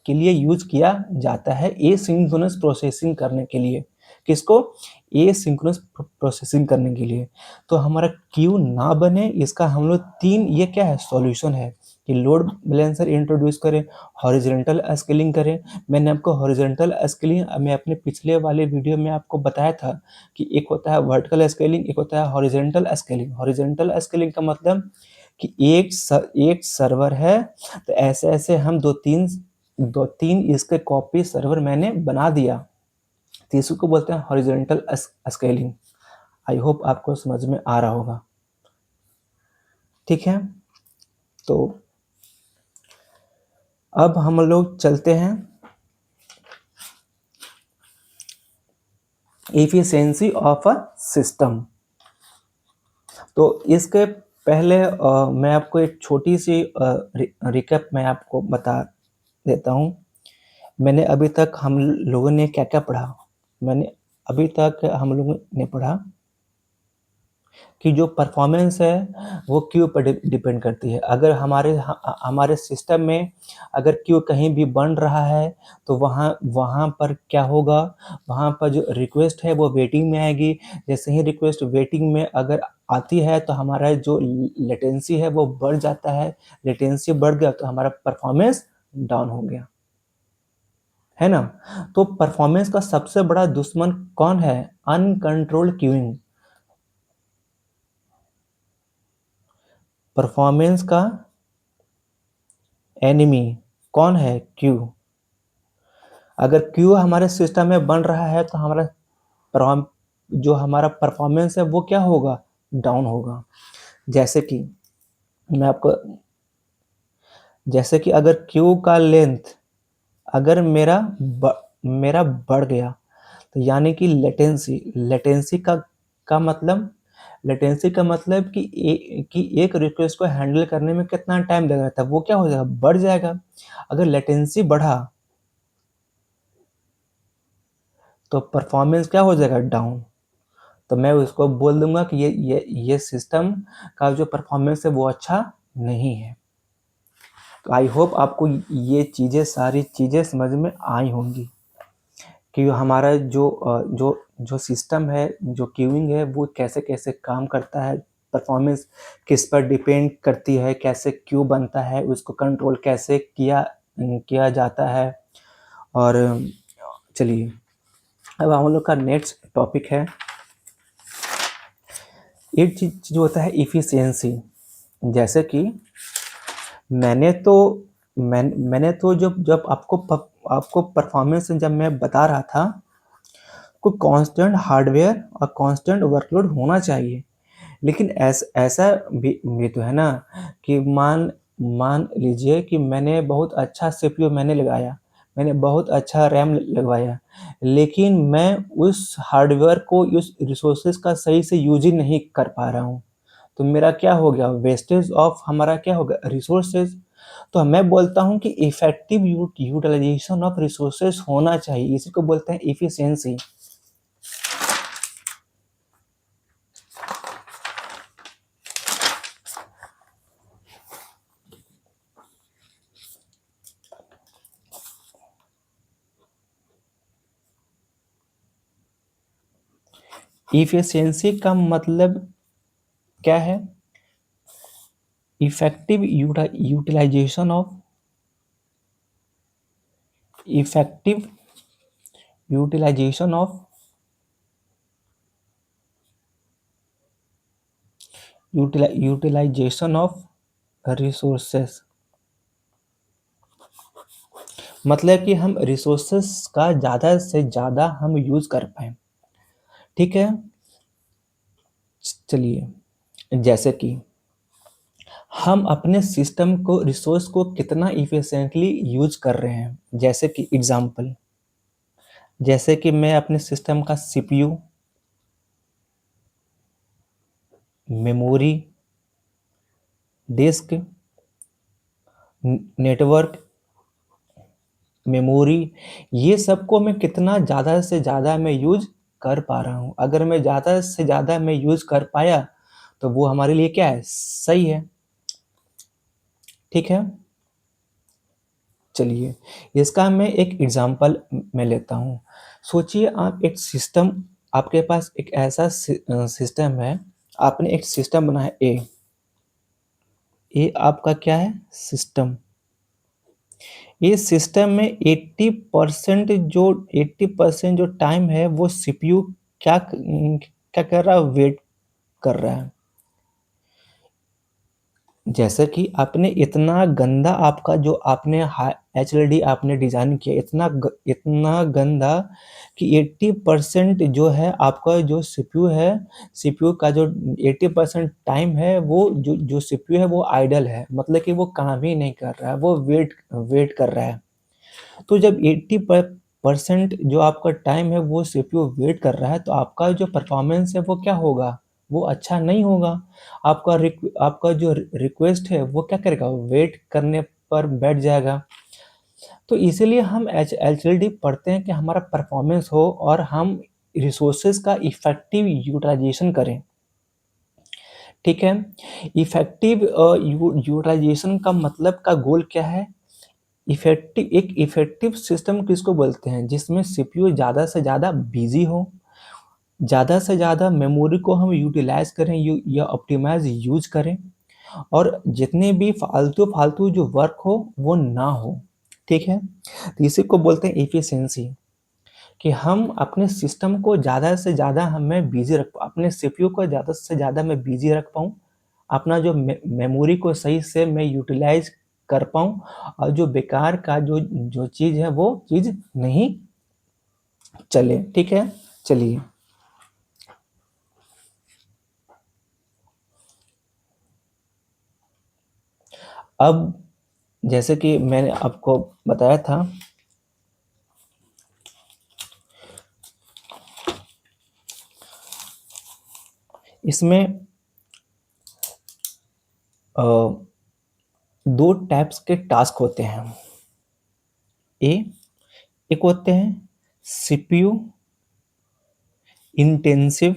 के लिए यूज किया जाता है एसिंक्रोनस प्रोसेसिंग करने के लिए। किसको? एसिंक्रोनस प्रोसेसिंग करने के लिए। तो हमारा क्यू ना बने इसका हम लोग 3 ये क्या है सॉल्यूशन है कि लोड बैलेंसर इंट्रोड्यूस करें, हॉरिजॉन्टल स्केलिंग करें। मैंने आपको हॉरिजॉन्टल स्केलिंग मैं अपने पिछले वाले वीडियो में आपको बताया था कि एक होता है वर्टिकल स्केलिंग, एक होता है हॉरिजॉन्टल स्केलिंग। हॉरिजॉन्टल स्केलिंग का मतलब कि एक सर्वर है तो ऐसे ऐसे हम दो तीन इसके कॉपी सर्वर मैंने बना दिया, तो इसको बोलते हैं हॉरिजॉन्टल स्केलिंग। आई होप आपको समझ में आ रहा होगा, ठीक है। तो अब हम लोग चलते हैं एफिशिएंसी ऑफ अ सिस्टम। तो इसके पहले मैं आपको एक छोटी सी रिकैप मैं आपको बता देता हूँ। मैंने अभी तक हम लोगों ने क्या क्या पढ़ा। मैंने अभी तक हम लोगों ने पढ़ा कि जो परफॉर्मेंस है वो क्यू पर डिपेंड करती है। अगर हमारे सिस्टम में अगर क्यू कहीं भी बन रहा है तो वहाँ वहाँ पर क्या होगा, वहाँ पर जो रिक्वेस्ट है वो वेटिंग में आएगी। जैसे ही रिक्वेस्ट वेटिंग में अगर आती है तो हमारा जो लेटेंसी है वो बढ़ जाता है। लेटेंसी बढ़ गया तो हमारा परफॉर्मेंस डाउन हो गया, है ना। तो परफॉर्मेंस का सबसे बड़ा दुश्मन कौन है? Uncontrolled queuing. परफॉर्मेंस का एनिमी कौन है? क्यू। अगर क्यू हमारे सिस्टम में बन रहा है तो जो हमारा परफॉर्मेंस है वो क्या होगा? डाउन होगा। जैसे कि मैं आपको जैसे कि अगर क्यू का लेंथ अगर मेरा बढ़ गया तो यानी कि लेटेंसी का मतलब कि एक रिक्वेस्ट को हैंडल करने में कितना टाइम लग रहा था वो क्या हो जाएगा? बढ़ जाएगा। अगर लेटेंसी बढ़ा तो परफॉर्मेंस क्या हो जाएगा? डाउन। तो मैं उसको बोल दूंगा कि ये सिस्टम का जो परफॉर्मेंस है वो अच्छा नहीं है। तो आई होप आपको ये चीज़ें सारी चीज़ें समझ में आई होंगी कि हमारा जो सिस्टम है, जो क्यूइंग है, वो कैसे कैसे काम करता है, परफॉर्मेंस किस पर डिपेंड करती है, कैसे क्यू बनता है, उसको कंट्रोल कैसे किया जाता है। और चलिए अब हम लोग का नेक्स्ट टॉपिक है, एक चीज जो होता है इफिशियंसी। जैसे कि मैंने तो जब जब आपको परफॉर्मेंस जब मैं बता रहा था, को कांस्टेंट हार्डवेयर और कांस्टेंट वर्कलोड होना चाहिए। लेकिन ऐसा भी तो है ना कि मान मान लीजिए कि मैंने बहुत अच्छा सीपीयू मैंने लगाया, मैंने बहुत अच्छा रैम लगवाया, लेकिन मैं उस हार्डवेयर को, उस रिसोर्सेज का सही से यूज ही नहीं कर पा रहा हूँ, तो मेरा क्या हो गया, वेस्टेज ऑफ हमारा क्या होगा, रिसोर्सेज। तो मैं बोलता हूँ कि इफेक्टिव यूटिलाइजेशन ऑफ रिसोर्सेज होना चाहिए, इसी को बोलते हैं इफिशियंसी। इफिशियंसी का मतलब क्या है, effective utilization of effective utilization of utilization of resources. मतलब कि हम रिसोर्सेस का ज़्यादा से ज़्यादा हम यूज़ कर पाए। ठीक है, चलिए जैसे कि हम अपने सिस्टम को, रिसोर्स को कितना इफिशिएंटली यूज कर रहे हैं। जैसे कि एग्जांपल, जैसे कि मैं अपने सिस्टम का CPU, memory, disk, network, memory, ये सबको मैं कितना ज़्यादा से ज़्यादा मैं यूज कर पा रहा हूँ। अगर मैं ज़्यादा से ज़्यादा मैं यूज कर पाया तो वो हमारे लिए क्या है, सही है। ठीक है, चलिए इसका मैं एक एग्जांपल मैं लेता हूँ। सोचिए आप एक सिस्टम, आपके पास एक ऐसा सिस्टम है, आपने एक सिस्टम बनाया ए आपका क्या है, सिस्टम। इस सिस्टम में 80% जो टाइम है वो सीपीयू क्या क्या कर रहा है, वेट कर रहा है। जैसे कि आपने इतना गंदा, आपका जो आपने एचएलडी आपने डिजाइन किया, इतना गंदा कि 80% जो है आपका जो सीपीयू है, सीपीयू का जो 80% टाइम है, वो जो सीपीयू है वो आइडल है, मतलब कि वो काम ही नहीं कर रहा है, वो वेट कर रहा है। तो जब 80% जो आपका टाइम है वो सीपीयू वेट कर रहा है, तो आपका जो परफॉर्मेंस है वो क्या होगा, वो अच्छा नहीं होगा। आपका जो रिक्वेस्ट है वो क्या करेगा, वेट करने पर बैठ जाएगा। तो इसीलिए हम एचएलडी पढ़ते हैं कि हमारा परफॉर्मेंस हो और हम रिसोर्सेज का इफेक्टिव यूटिलाइजेशन करें। ठीक है, इफेक्टिव यूटिलाइजेशन का मतलब का गोल क्या है, एक इफेक्टिव सिस्टम किसको बोलते हैं, जिसमें सीपीयू ज़्यादा से ज़्यादा बिजी हो, ज़्यादा से ज़्यादा मेमोरी को हम यूटिलाइज करें या ऑप्टिमाइज यूज करें, और जितने भी फालतू फालतू जो वर्क हो वो ना हो। ठीक है, तो इसी को बोलते हैं एफिशिएंसी, कि हम अपने सिस्टम को ज़्यादा से ज़्यादा हमें बिजी रख, अपने सीपीयू को ज़्यादा से ज़्यादा मैं बिजी रख पाऊँ, अपना जो मेमोरी को सही से मैं यूटिलाइज कर पाऊँ, और जो बेकार का जो जो चीज़ है वो चीज़ नहीं चले। ठीक है, चलिए अब जैसे कि मैंने आपको बताया था, इसमें अ, दो टाइप्स के टास्क होते हैं। ए एक होते हैं सीपीयू इंटेंसिव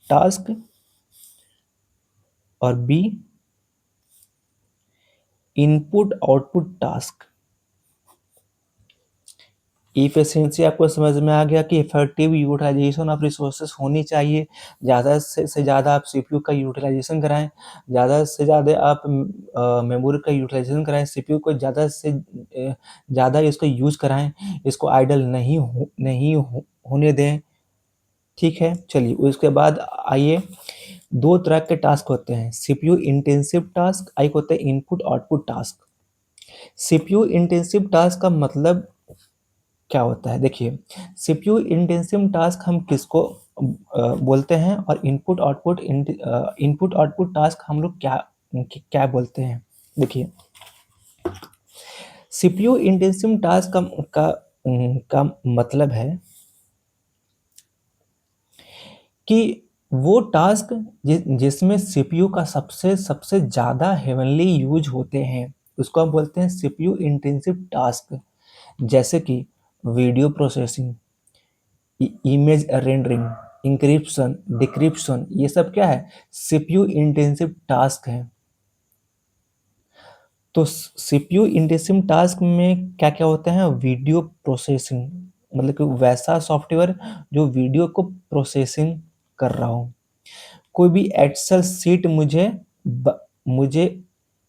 टास्क, और B input output task. Efficiency आपको समझ में आ गया कि इफेक्टिव यूटिलाइजेशन ऑफ रिसोर्सेस होनी चाहिए। ज़्यादा से ज़्यादा आप सीपीयू का यूटिलाइजेशन कराएं, ज़्यादा से ज़्यादा आप मेमोरी का यूटिलाइजेशन कराएं, सीपीयू को ज़्यादा से ज़्यादा इसको यूज कराएं, इसको आइडल नहीं होने दें। ठीक है, चलिए उसके बाद आइए, दो तरह के टास्क होते हैं, सीपीयू इंटेंसिव टास्क, एक होता है input output task. CPU intensive task का मतलब क्या होता है, देखिए सीपीयू इंटेंसिव टास्क हम किसको बोलते हैं, और इनपुट आउटपुट टास्क हम लोग क्या क्या बोलते हैं। देखिए सीपीयू इंटेंसिव टास्क का मतलब है कि वो टास्क जिसमें सीपीयू का सबसे सबसे ज़्यादा हेवनली यूज होते हैं, उसको हम बोलते हैं सीपीयू इंटेंसिव टास्क। जैसे कि video processing, image rendering, encryption, decryption, ये सब क्या है, सीपीयू इंटेंसिव टास्क है। तो सीपीयू इंटेंसिव टास्क में क्या क्या होता है, वीडियो प्रोसेसिंग, मतलब कि वैसा सॉफ्टवेयर जो वीडियो को प्रोसेसिंग कर रहा हो। कोई भी एक्सेल सीट मुझे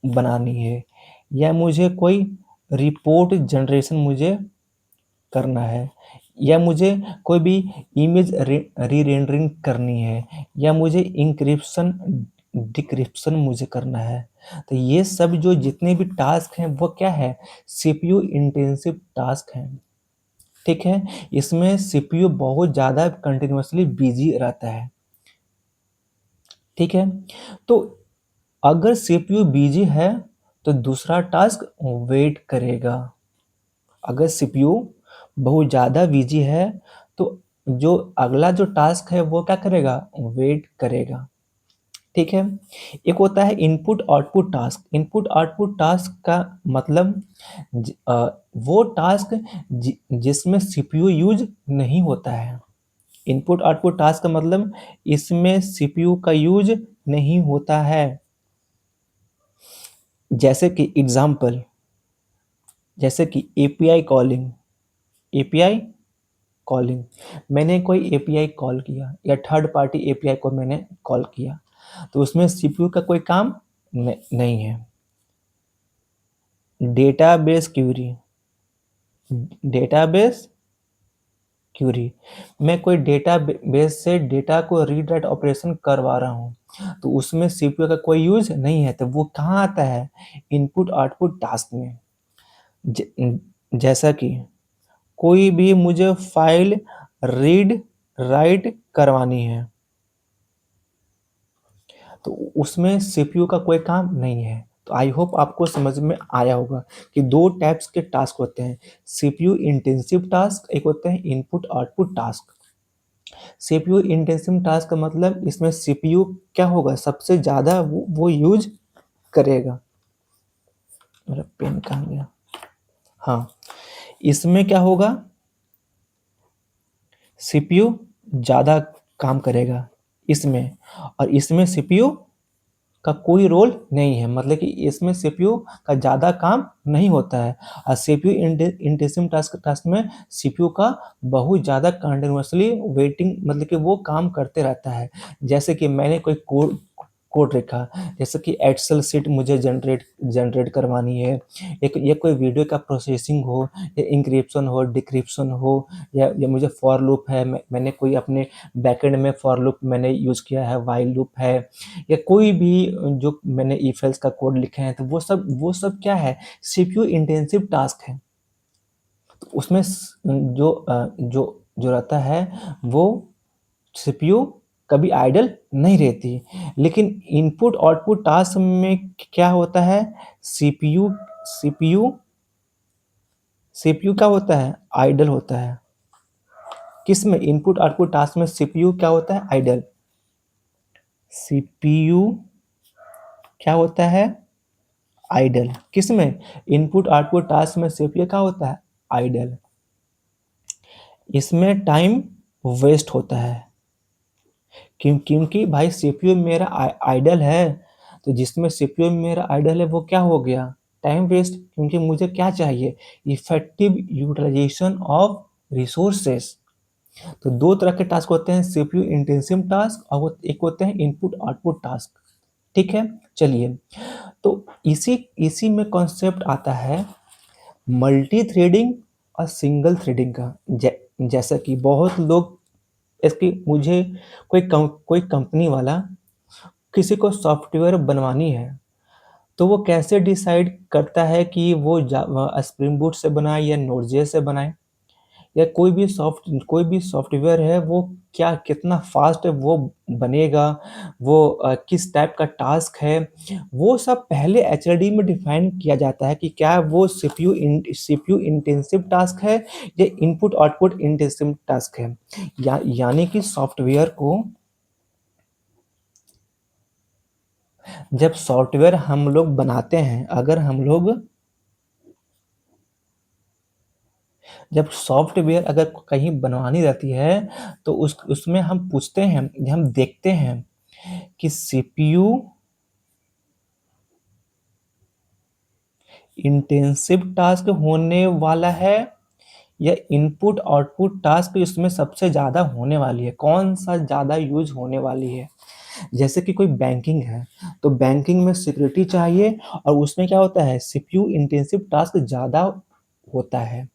बनानी है, या मुझे कोई रिपोर्ट जनरेशन मुझे करना है, या मुझे कोई भी इमेज री रेंडरिंग करनी है, या मुझे इंक्रिप्शन डिक्रिप्शन मुझे करना है। तो ये सब जो जितने भी टास्क हैं वो क्या है, सीपीयू इंटेंसिव टास्क हैं। ठीक है, इसमें सीपीयू बहुत ज़्यादा कंटिन्यूअसली बिजी रहता है। ठीक है, तो अगर सीपीयू बिजी है तो दूसरा टास्क वेट करेगा। अगर सीपीयू बहुत ज़्यादा बिजी है तो जो अगला जो टास्क है वो क्या करेगा, वेट करेगा। ठीक है, एक होता है input output task. Input output task का मतलब वो टास्क जिसमें सीपीयू यूज नहीं होता है। इनपुट आउटपुट टास्क का मतलब इसमें सीपीयू का यूज नहीं होता है। जैसे कि एग्जाम्पल, जैसे कि एपीआई कॉलिंग, मैंने कोई एपीआई कॉल किया या थर्ड पार्टी एपीआई को मैंने कॉल किया, तो उसमें सीपीयू का कोई काम नहीं है। डेटाबेस क्यूरी, डेटाबेस क्यूरी, मैं कोई डेटाबेस से डेटा को रीड राइट ऑपरेशन करवा रहा हूँ, तो उसमें सीपीयू का कोई यूज नहीं है, तो वो कहाँ आता है, इनपुट आउटपुट टास्क में। जैसा कि कोई भी मुझे फाइल रीड राइट करवानी है, तो उसमें सीपीयू का कोई काम नहीं है। तो आई होप आपको समझ में आया होगा कि दो टाइप्स के टास्क होते हैं, सीपीयू इंटेंसिव टास्क, एक होते हैं input output task. CPU intensive task का मतलब इसमें सीपीयू क्या होगा, सबसे ज्यादा वो यूज करेगा। मेरा पेन कहाँ गया, हाँ, इसमें क्या होगा, सीपीयू ज़्यादा काम करेगा इसमें, और इसमें सीपीयू का कोई रोल नहीं है, मतलब कि इसमें सीपीयू का ज़्यादा काम नहीं होता है। और सीपीयू इंटेंसिव टास्क में सीपीयू का बहुत ज़्यादा कंटिन्यूअसली वेटिंग, मतलब कि वो काम करते रहता है। जैसे कि मैंने कोई कोड कोड लिखा, जैसे कि एक्सेल सीट मुझे जनरेट करवानी है, एक ये कोई वीडियो का प्रोसेसिंग हो, या इंक्रिप्शन हो, डिक्रिप्शन हो, या मुझे फॉर लूप है, मैंने कोई अपने बैकएंड में फॉर लूप मैंने यूज़ किया है, वाइल लूप है, या कोई भी जो मैंने इफ एल्स का कोड लिखे हैं, तो वो सब क्या है, सीपीयू इंटेंसिव टास्क है। तो उसमें जो रहता है वो सीपीयू कभी आइडल नहीं रहती। लेकिन इनपुट आउटपुट टास्क में क्या होता है, सीपीयू सीपीयू सीपीयू क्या होता है, आइडल होता है। किस में, इनपुट आउटपुट टास्क में सीपीयू क्या होता है, आइडल। सीपीयू क्या होता है, आइडल। किस में, इनपुट आउटपुट टास्क में सीपीयू क्या होता है, आइडल। इसमें टाइम वेस्ट होता है, क्योंकि भाई सीपीयू मेरा आइडल है, तो जिसमें सीपीयू मेरा आइडल है वो क्या हो गया, टाइम वेस्ट, क्योंकि मुझे क्या चाहिए, इफेक्टिव यूटिलाइजेशन ऑफ रिसोर्सेस। तो दो तरह के टास्क होते हैं, सीपीयू इंटेंसिव टास्क और एक होते हैं इनपुट आउटपुट टास्क। ठीक है, चलिए, तो इसी इसी में कॉन्सेप्ट आता है मल्टी थ्रेडिंग और सिंगल थ्रेडिंग का। जैसा कि बहुत लोग इसकी, मुझे कोई कंपनी वाला किसी को सॉफ्टवेयर बनवानी है, तो वो कैसे डिसाइड करता है कि वो स्प्रिंग बूट से बनाए या नोड.जेएस से बनाए, या कोई भी सॉफ्टवेयर है वो क्या कितना फास्ट वो बनेगा, वो किस टाइप का टास्क है, वो सब पहले एचएलडी में डिफाइन किया जाता है कि क्या वो सीपीयू इंटेंसिव टास्क है या इनपुट आउटपुट इंटेंसिव टास्क है। यानी कि सॉफ्टवेयर को, जब सॉफ्टवेयर हम लोग बनाते हैं, अगर हम लोग जब सॉफ्टवेयर अगर कहीं बनवानी रहती है, तो उसमें हम पूछते हैं, हम देखते हैं कि सीपीयू इंटेंसिव टास्क होने वाला है या इनपुट आउटपुट टास्क इसमें सबसे ज़्यादा होने वाली है, कौन सा ज़्यादा यूज होने वाली है। जैसे कि कोई बैंकिंग है, तो बैंकिंग में सिक्योरिटी चाहिए और उसमें क्या होता है, सीपीयू इंटेंसिव टास्क ज़्यादा होता है।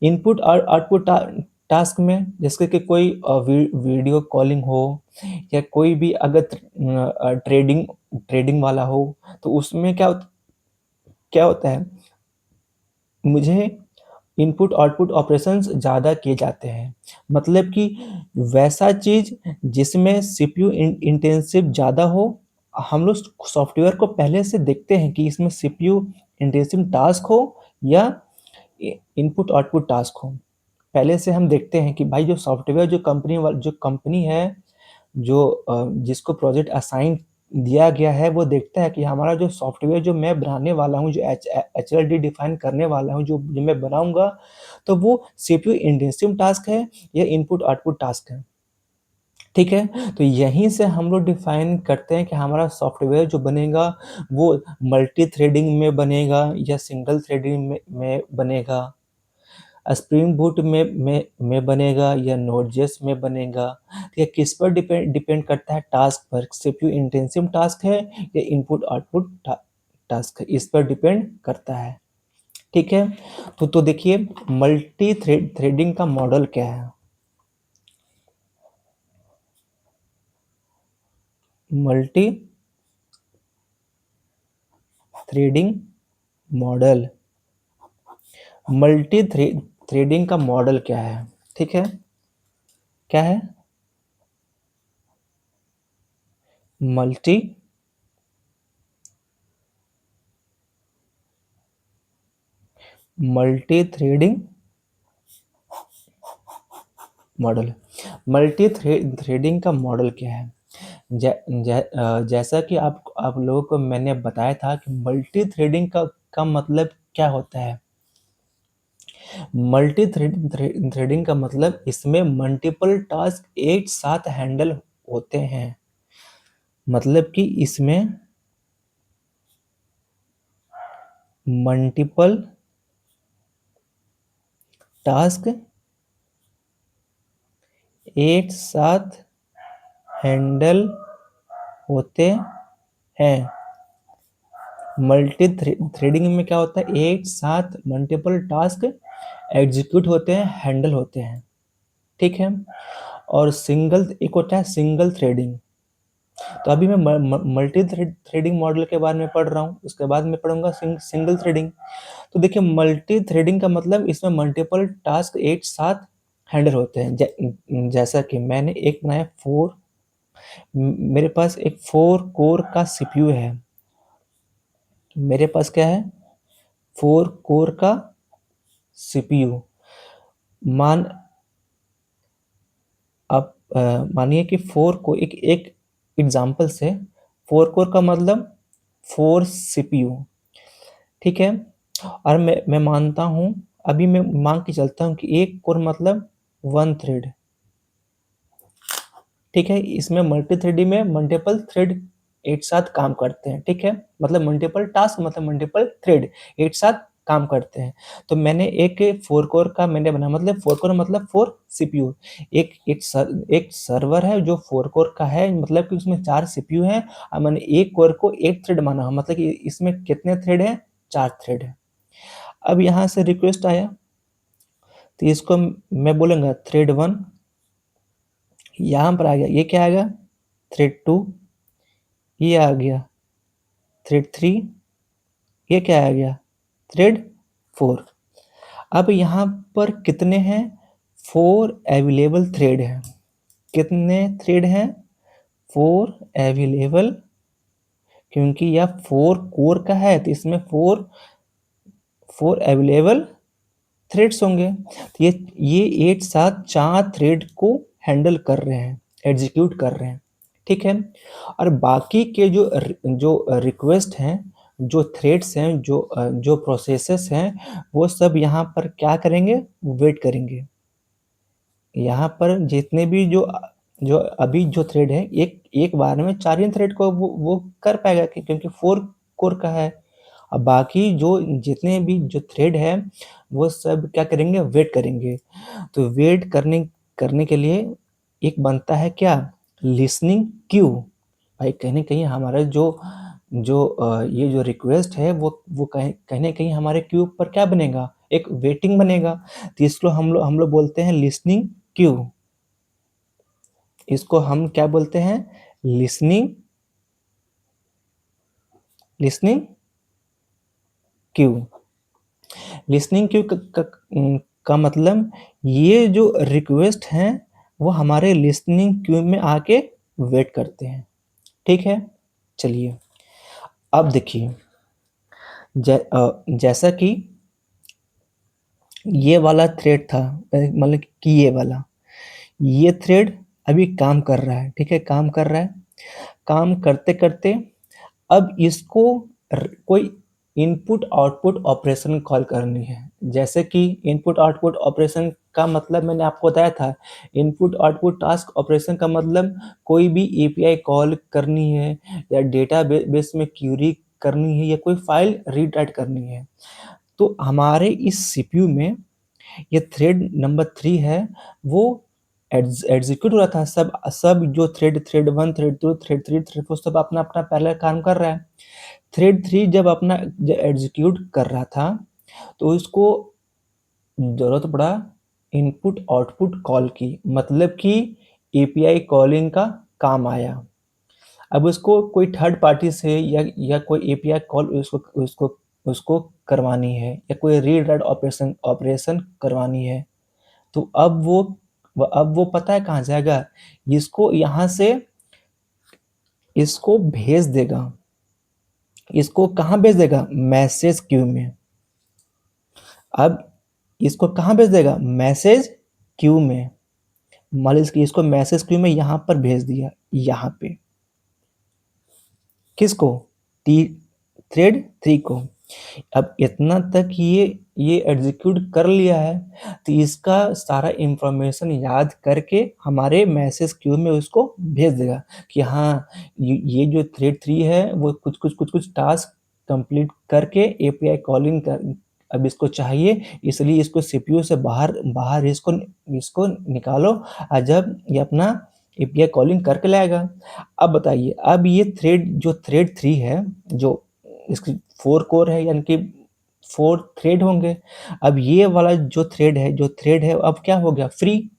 इनपुट और आउटपुट टास्क में जैसे कि कोई वीडियो कॉलिंग हो या कोई भी अगर ट्रेडिंग ट्रेडिंग वाला हो, तो उसमें क्या होता है, मुझे इनपुट आउटपुट ऑपरेशंस ज़्यादा किए जाते हैं। मतलब कि वैसा चीज़ जिसमें सीपीयू इंटेंसिव ज़्यादा हो, हम लोग सॉफ्टवेयर को पहले से देखते हैं कि इसमें सीपीयू इंटेंसिव टास्क हो या इनपुट आउटपुट टास्क हो। पहले से हम देखते हैं कि भाई जो सॉफ्टवेयर जो कंपनी है, जिसको प्रोजेक्ट असाइन दिया गया है, वो देखता है कि हमारा जो सॉफ्टवेयर जो मैं बनाने वाला हूँ, जो एचएलडी डिफाइन करने वाला हूँ, जो मैं बनाऊंगा, तो वो सीपीयू इंटेंसिव टास्क है या इनपुट आउटपुट टास्क है। ठीक है, तो यहीं से हम लोग डिफाइन करते हैं कि हमारा सॉफ्टवेयर जो बनेगा वो मल्टी थ्रेडिंग में बनेगा या सिंगल थ्रेडिंग में बनेगा, स्प्रिंग बूट में बनेगा या नोड.जेएस में बनेगा। ये किस पर डिपेंड करता है, टास्क पर, सीपीयू इंटेंसिव टास्क है या इनपुट आउटपुट टास्क है, इस पर डिपेंड करता है। ठीक है, तो देखिए मल्टी थ्रेडिंग का मॉडल क्या है। Multi threading model, multi threading का मॉडल क्या है, ठीक है, क्या है, multi threading model. Multi threading का मॉडल क्या है, जैसा कि आप लोगों को मैंने बताया था कि मल्टी थ्रेडिंग का मतलब क्या होता है। मल्टी थ्रेडिंग का मतलब इसमें मल्टीपल टास्क एक साथ हैंडल होते हैं। मतलब कि इसमें मल्टीपल टास्क एक साथ हैंडल होते हैं। मल्टी थ्रेडिंग में क्या होता है, एक साथ मल्टीपल टास्क एग्जीक्यूट होते हैं, हैंडल होते हैं। ठीक है, और एक होता है सिंगल थ्रेडिंग। तो अभी मैं मल्टी थ्रेडिंग मॉडल के बारे में पढ़ रहा हूँ, उसके बाद मैं पढ़ूंगा सिंगल थ्रेडिंग। तो देखिए मल्टी थ्रेडिंग का मतलब इसमें मल्टीपल टास्क एक साथ हैंडल होते हैं। जैसा कि मैंने एक बनाया मेरे पास एक 4 कोर का सीपीयू है। मेरे पास क्या है, 4 कोर का सीपीयू। मान आप मानिए कि 4 को एक एग्जांपल से, 4 कोर का मतलब 4 सीपीयू। ठीक है, और मैं मानता हूं, अभी मैं मान के चलता हूं कि एक कोर मतलब 1 थ्रेड। ठीक है, इसमें मल्टी थ्रेडिंग में मल्टीपल थ्रेड एक साथ काम करते हैं, ठीक है, मतलब मल्टीपल टास्क मतलब मल्टीपल थ्रेड एक साथ काम करते हैं। तो मैंने एक 4 कोर का मैंने बनाया, मतलब 4 कोर मतलब 4 सीपीयू। एक सर्वर है जो 4 कोर का है, मतलब कि उसमें 4 सीपीयू हैं और मैंने एक कोर को एक थ्रेड माना है, मतलब कि इसमें कितने थ्रेड हैं, 4 थ्रेड है। अब यहाँ से रिक्वेस्ट आया तो इसको मैं बोलूँगा थ्रेड 1, यहाँ पर आ गया, ये क्या आ गया, थ्रेड 2, ये आ गया थ्रेड 3, ये क्या आ गया, थ्रेड 4। अब यहाँ पर कितने हैं, 4 अवेलेबल थ्रेड हैं। कितने थ्रेड हैं, 4 अवेलेबल, क्योंकि यह 4 कोर का है तो इसमें 4 अवेलेबल थ्रेड्स होंगे। तो ये एक साथ 4 थ्रेड को हैंडल कर रहे हैं, एग्जीक्यूट कर रहे हैं, ठीक है। और बाकी के जो रिक्वेस्ट हैं, जो थ्रेड्स हैं, जो प्रोसेसेस हैं, वो सब यहाँ पर क्या करेंगे, वेट करेंगे। यहाँ पर जितने भी जो जो अभी जो थ्रेड है, एक बार में 4 ही थ्रेड को वो कर पाएगा, क्योंकि 4 कोर का है। अब बाकी जो जितने भी जो थ्रेड है वो सब क्या करेंगे, वेट करेंगे। तो वेट करने करने के लिए एक बनता है क्या, लिसनिंग क्यू। भाई कहीं ना कहीं हमारा जो जो ये जो रिक्वेस्ट है वो कहीं ना कहीं हमारे क्यू पर क्या बनेगा, एक वेटिंग बनेगा। तो इसको हम लोग बोलते हैं लिसनिंग क्यू। इसको हम क्या बोलते हैं, listening listening Q. Listening Q का मतलब ये जो रिक्वेस्ट हैं वो हमारे लिसनिंग क्यू में आके वेट करते हैं, ठीक है। चलिए अब देखिए, जैसा कि ये वाला थ्रेड था, मतलब कि ये थ्रेड अभी काम कर रहा है, ठीक है, काम कर रहा है। काम करते करते अब इसको कोई इनपुट आउटपुट ऑपरेशन कॉल करनी है। जैसे कि इनपुट आउटपुट ऑपरेशन का मतलब मैंने आपको बताया था, इनपुट आउटपुट टास्क ऑपरेशन का मतलब कोई भी एपीआई कॉल करनी है, या डेटा बेस में क्यूरी करनी है, या कोई फाइल रीड राइट करनी है। तो हमारे इस सीपीयू में ये थ्रेड नंबर 3 है, वो एग्जीक्यूट हो रहा था। सब जो थ्रेड 1, थ्रेड 2, थ्रेड 3, थ्रेड 4 सब अपना अपना पहले काम कर रहा है। थ्रेड 3 जब अपना एग्जीक्यूट कर रहा था तो इसको जरूरत पड़ा इनपुट आउटपुट कॉल की, मतलब कि एपीआई कॉलिंग का काम आया। अब उसको कोई थर्ड पार्टी से या कोई एपीआई कॉल उसको उसको उसको करवानी है, या कोई रीड राइट ऑपरेशन करवानी है। तो अब वो पता है कहाँ जाएगा, इसको यहाँ से इसको भेज देगा। इसको कहाँ भेज देगा, मैसेज क्यू में। अब इसको कहाँ भेज देगा, मैसेज क्यू में। मान लीजिए इसको मैसेज क्यू में यहाँ पर भेज दिया, यहाँ पे किसको, थ्रेड 3 को। अब इतना तक ये एग्जीक्यूट कर लिया है, तो इसका सारा इंफॉर्मेशन याद करके हमारे मैसेज क्यू में उसको भेज देगा कि हाँ, ये जो थ्रेड 3 है वो कुछ टास्क कंप्लीट करके एपीआई कॉलिंग कर, अब इसको चाहिए, इसलिए इसको सीपीयू से बाहर बाहर इसको निकालो। और जब ये अपना एपीआई कॉलिंग करके लाएगा। अब बताइए, अब ये थ्रेड 3 है, जो इसकी 4 कोर है, यानी कि 4 थ्रेड होंगे। अब ये वाला जो थ्रेड है अब क्या हो गया, फ्री।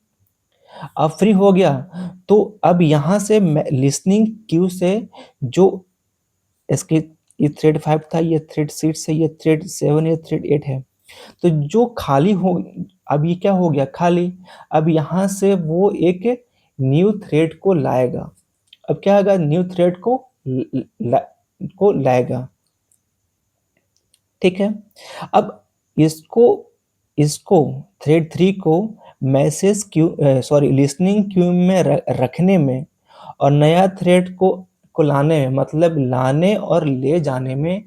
अब फ्री हो गया तो अब यहाँ से लिसनिंग क्यू से जो इसकी ये थ्रेड 5 था, ये थ्रेड 6 है, ये थ्रेड 7, ये थ्रेड 8 है। तो जो खाली हो, अब ये क्या हो गया, खाली। अब यहाँ से वो एक न्यू थ्रेड को लाएगा। अब क्या होगा, न्यू थ्रेड को लाएगा, ठीक है। अब इसको इसको थ्रेड 3 को message queue sorry listening Q में रखने में और नया थ्रेड को लाने में, मतलब लाने और ले जाने में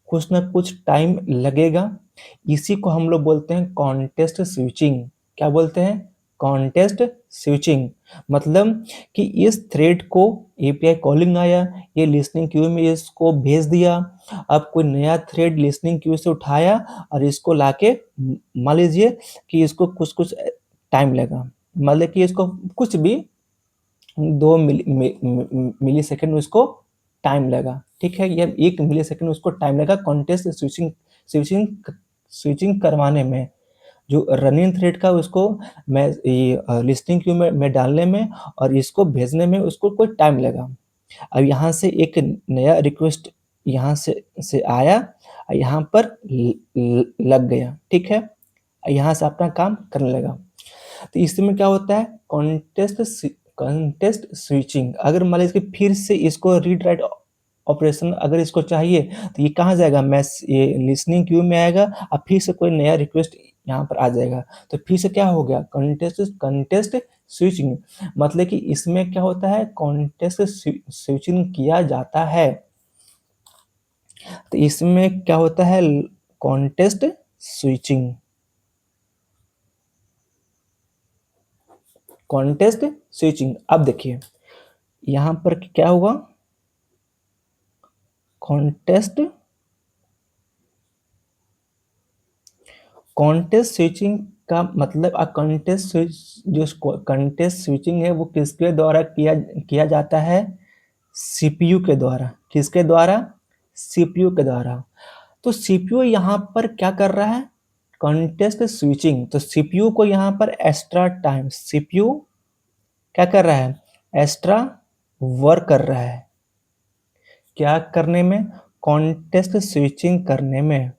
कुछ ना कुछ टाइम लगेगा। इसी को हम लोग बोलते हैं कॉन्टेक्स्ट स्विचिंग। क्या बोलते हैं, कॉन्टेस्ट स्विचिंग, मतलब कि इस थ्रेड को एपीआई कॉलिंग आया, ये लिसनिंग क्यू में इसको भेज दिया। अब कोई नया थ्रेड लिसनिंग क्यू से उठाया और इसको लाके मान लीजिए कि इसको कुछ कुछ टाइम लगा, मतलब कि इसको कुछ भी 2 मिली सेकेंड उसको टाइम लगा, ठीक है, या 1 मिली सेकेंड उसको टाइम लगा कॉन्टेस्ट स्विचिंग स्विचिंग करवाने में। जो रनिंग थ्रेड का उसको मैं ये लिस्टिंग क्यू में डालने में और इसको भेजने में उसको कोई टाइम लगा। अब यहाँ से एक नया रिक्वेस्ट यहाँ से आया, यहाँ पर लग गया, ठीक है, यहाँ से अपना काम करने लगा। तो इसमें क्या होता है, कॉन्टेस्ट स्विचिंग। अगर मान लीजिए फिर से इसको रीड राइट ऑपरेशन अगर इसको चाहिए तो ये कहाँ जाएगा, ये लिसनिंग क्यू में आएगा और फिर से कोई नया रिक्वेस्ट यहाँ पर आ जाएगा। तो फिर से क्या हो गया, कॉन्टेस्ट स्विचिंग, मतलब कि इसमें क्या होता है, कॉन्टेस्ट स्विचिंग किया जाता है। तो इसमें क्या होता है, कॉन्टेस्ट स्विचिंग, कॉन्टेस्ट स्विचिंग। अब देखिए यहाँ पर क्या हुआ, कॉन्टेस्ट स्विचिंग का मतलब कॉन्टेस्ट स्विचिंग है वो किसके द्वारा किया जाता है, सीपीयू के द्वारा। किसके द्वारा, सीपीयू के द्वारा। तो सीपीयू यहाँ पर क्या कर रहा है, कॉन्टेस्ट स्विचिंग। तो सीपीयू को यहाँ पर एक्स्ट्रा टाइम, सीपीयू क्या कर रहा है, एक्स्ट्रा वर्क कर रहा है, क्या करने में, कॉन्टेस्ट स्विचिंग करने में।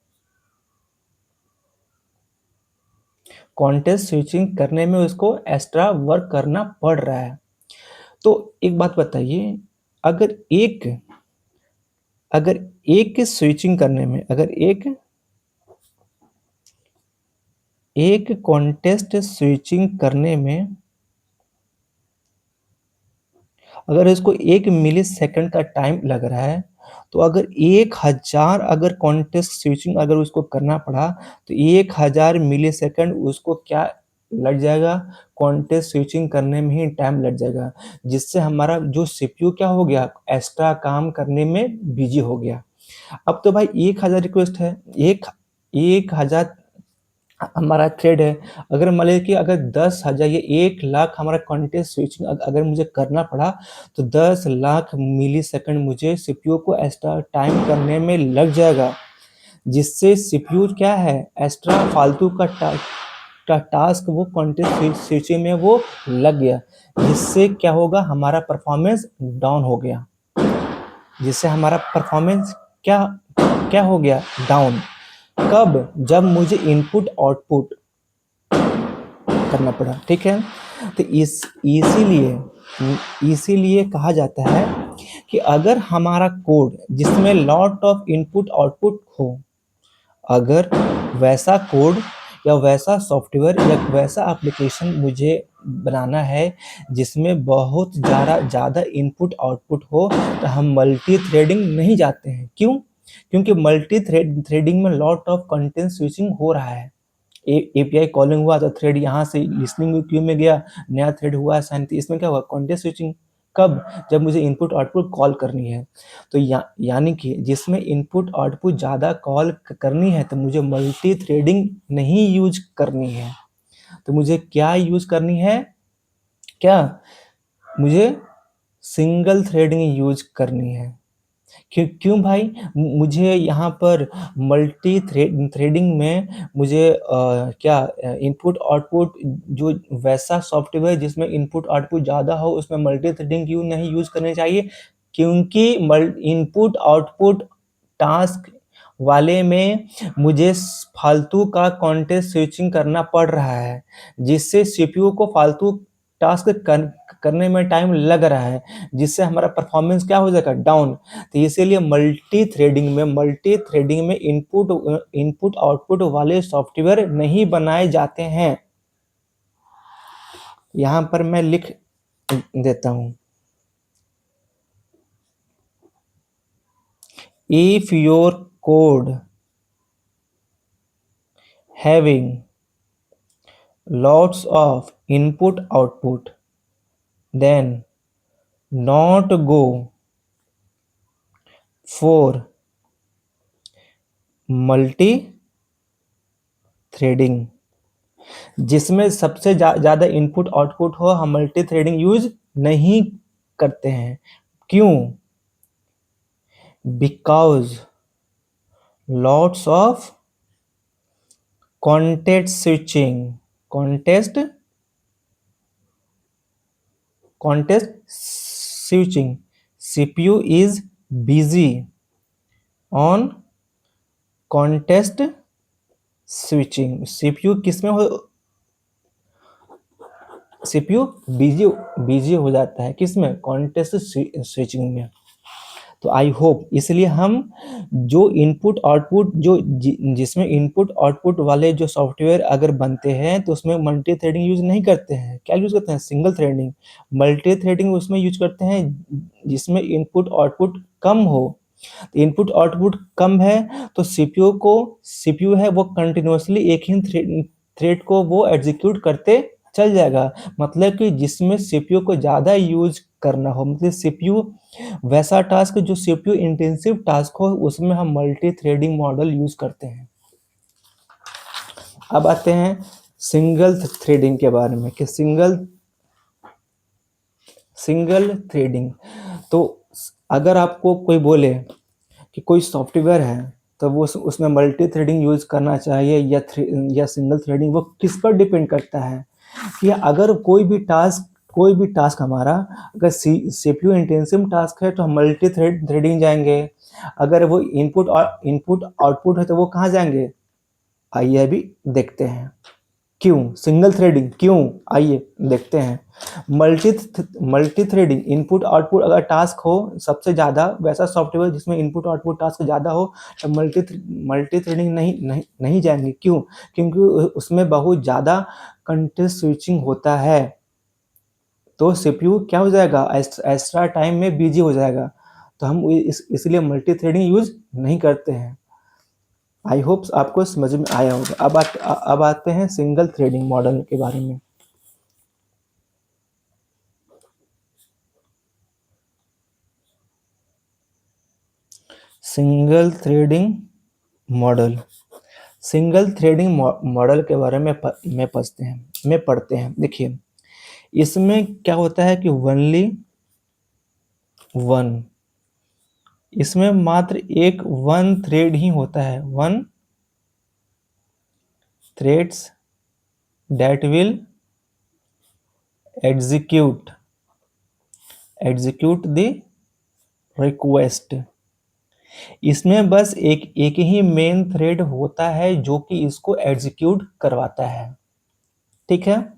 कॉन्टेस्ट स्विचिंग करने में उसको एक्स्ट्रा वर्क करना पड़ रहा है। तो एक बात बताइए, अगर एक स्विचिंग करने में, अगर एक कॉन्टेस्ट स्विचिंग करने में अगर इसको 1 मिली सेकंड का टाइम लग रहा है, तो अगर 1000 अगर कॉन्टेस्ट स्विचिंग अगर उसको करना पड़ा तो 1000 मिली सेकंड उसको क्या लग जाएगा, कॉन्टेस्ट स्विचिंग करने में ही टाइम लग जाएगा, जिससे हमारा जो सीपीयू क्या हो गया, एक्स्ट्रा काम करने में बिजी हो गया। अब तो भाई 1000 रिक्वेस्ट है, 1000 हमारा थ्रेड है, अगर मान लीजिए कि अगर 10,000 या 1,00,000 हमारा कॉन्टेस्ट स्विचिंग अगर मुझे करना पड़ा तो 10 लाख मिली सेकंड मुझे सीपीयू को एक्स्ट्रा टाइम करने में लग जाएगा, जिससे सीपीयू क्या है, एक्स्ट्रा फालतू का टास्क वो कॉन्टेस्ट स्विचिंग में वो लग गया, जिससे क्या होगा, हमारा परफॉर्मेंस डाउन हो गया, जिससे हमारा परफॉर्मेंस क्या क्या हो गया, डाउन। कब, जब मुझे इनपुट आउटपुट करना पड़ा, ठीक है। तो इसीलिए कहा जाता है कि अगर हमारा कोड जिसमें लॉट ऑफ इनपुट आउटपुट हो, अगर वैसा कोड या वैसा सॉफ्टवेयर या वैसा एप्लीकेशन मुझे बनाना है जिसमें बहुत ज़्यादा इनपुट आउटपुट हो, तो हम मल्टी थ्रेडिंग नहीं जाते हैं। क्यों, क्योंकि मल्टी थ्रेडिंग में लॉट ऑफ कंटेंट स्विचिंग हो रहा है। एपीआई कॉलिंग हुआ तो थ्रेड यहाँ से लिसनिंग क्यू में गया, नया थ्रेड हुआ असाइन, तो इसमें क्या हुआ, कंटेंट स्विचिंग। कब, जब मुझे इनपुट आउटपुट कॉल करनी है। तो यानी कि जिसमें इनपुट आउटपुट ज़्यादा कॉल करनी है तो मुझे मल्टी थ्रेडिंग नहीं यूज करनी है, तो मुझे क्या यूज करनी है, क्या, मुझे सिंगल थ्रेडिंग यूज करनी है। क्यों भाई, मुझे यहाँ पर मल्टी थ्रेडिंग में मुझे क्या इनपुट आउटपुट जो वैसा सॉफ्टवेयर जिसमें इनपुट आउटपुट ज़्यादा हो उसमें मल्टी थ्रेडिंग क्यों नहीं यूज करनी चाहिए, क्योंकि इनपुट आउटपुट टास्क वाले में मुझे फालतू का कॉन्टेस्ट स्विचिंग करना पड़ रहा है, जिससे सीपीयू को फालतू टास्क करने में टाइम लग रहा है, जिससे हमारा परफॉर्मेंस क्या हो जाएगा, डाउन। तो इसीलिए मल्टी थ्रेडिंग में इनपुट आउटपुट वाले सॉफ्टवेयर नहीं बनाए जाते हैं। यहाँ पर मैं लिख देता हूं, if your code having lots of input output, then not go for multi threading. जिसमें सबसे ज़्यादा इनपुट आउटपुट हो हम मल्टी थ्रेडिंग यूज नहीं करते हैं। क्यों? Because lots of context switching, context switching, CPU is busy on context switching. CPU किसमें हो, सीपीयू बिजी हो जाता है किसमें, कॉन्टेक्स्ट स्विचिंग में। तो आई होप, इसलिए हम जो इनपुट आउटपुट जो जिसमें इनपुट आउटपुट वाले जो सॉफ्टवेयर अगर बनते हैं तो उसमें मल्टी थ्रेडिंग यूज नहीं करते हैं। क्या यूज करते हैं? Single threading. मल्टी थ्रेडिंग उसमें यूज करते हैं जिसमें इनपुट आउटपुट कम हो। इनपुट आउटपुट कम है तो सीपीयू है वो कंटिन्यूअसली एक ही थ्रेड को वो एग्जीक्यूट करते चल जाएगा। मतलब कि जिसमें सीपीयू को ज़्यादा यूज करना हो, मतलब सीपीयू वैसा टास्क जो सीपीयू इंटेंसिव टास्क हो उसमें हम मल्टी थ्रेडिंग मॉडल यूज करते हैं। अब आते हैं सिंगल थ्रेडिंग के बारे में कि सिंगल थ्रेडिंग। तो अगर आपको कोई बोले कि कोई सॉफ्टवेयर है तो वो उसमें मल्टी थ्रेडिंग यूज करना चाहिए या सिंगल थ्रेडिंग, वो किस पर डिपेंड करता है कि अगर कोई भी टास्क हमारा अगर सीपीयू इंटेंसिव टास्क है तो हम मल्टी थ्रेडिंग जाएंगे। अगर वो इनपुट आउटपुट है तो वो कहाँ जाएंगे, आइए अभी देखते हैं। क्यों सिंगल थ्रेडिंग, क्यों, आइए देखते हैं। मल्टी थ्रेडिंग इनपुट आउटपुट अगर टास्क हो सबसे ज़्यादा, वैसा सॉफ्टवेयर जिसमें इनपुट आउटपुट टास्क ज़्यादा हो तो मल्टी थ्रेडिंग नहीं जाएंगे। क्यों? क्योंकि उसमें बहुत ज़्यादा कंटेक्स्ट स्विचिंग होता है तो सीपीयू क्या हो जाएगा, एक्स्ट्रा टाइम में बिजी हो जाएगा। तो हम इसलिए मल्टी थ्रेडिंग यूज नहीं करते हैं। आई होप आपको समझ में आया होगा। अब आते हैं सिंगल थ्रेडिंग मॉडल के बारे में। Single threading model, single threading model के बारे में पढ़ते हैं। देखिए इसमें क्या होता है कि ओनली वन, इसमें मात्र वन थ्रेड ही होता है, one threads that will execute the request. इसमें बस एक ही मेन थ्रेड होता है जो कि इसको एग्जीक्यूट करवाता है। ठीक है,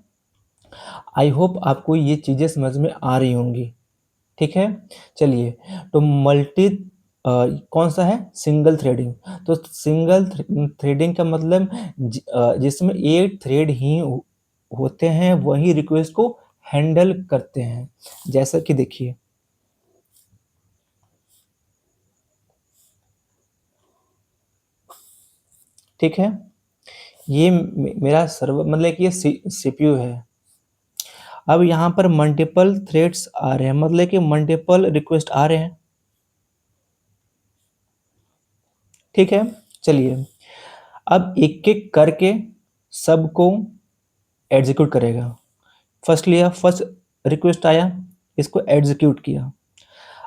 आई होप आपको ये चीजें समझ में आ रही होंगी। ठीक है, चलिए तो कौन सा है, सिंगल थ्रेडिंग। तो सिंगल थ्रेडिंग का मतलब जिसमें एक थ्रेड ही होते हैं वही रिक्वेस्ट को हैंडल करते हैं। जैसा कि देखिए ठीक है, ये मेरा सर्वर मतलब कि ये सीपीयू है। अब यहाँ पर मल्टीपल थ्रेड्स आ रहे हैं, मतलब कि मल्टीपल रिक्वेस्ट आ रहे हैं। ठीक है, चलिए अब एक एक करके सबको एग्जीक्यूट करेगा। फर्स्ट रिक्वेस्ट आया, इसको एग्जीक्यूट किया।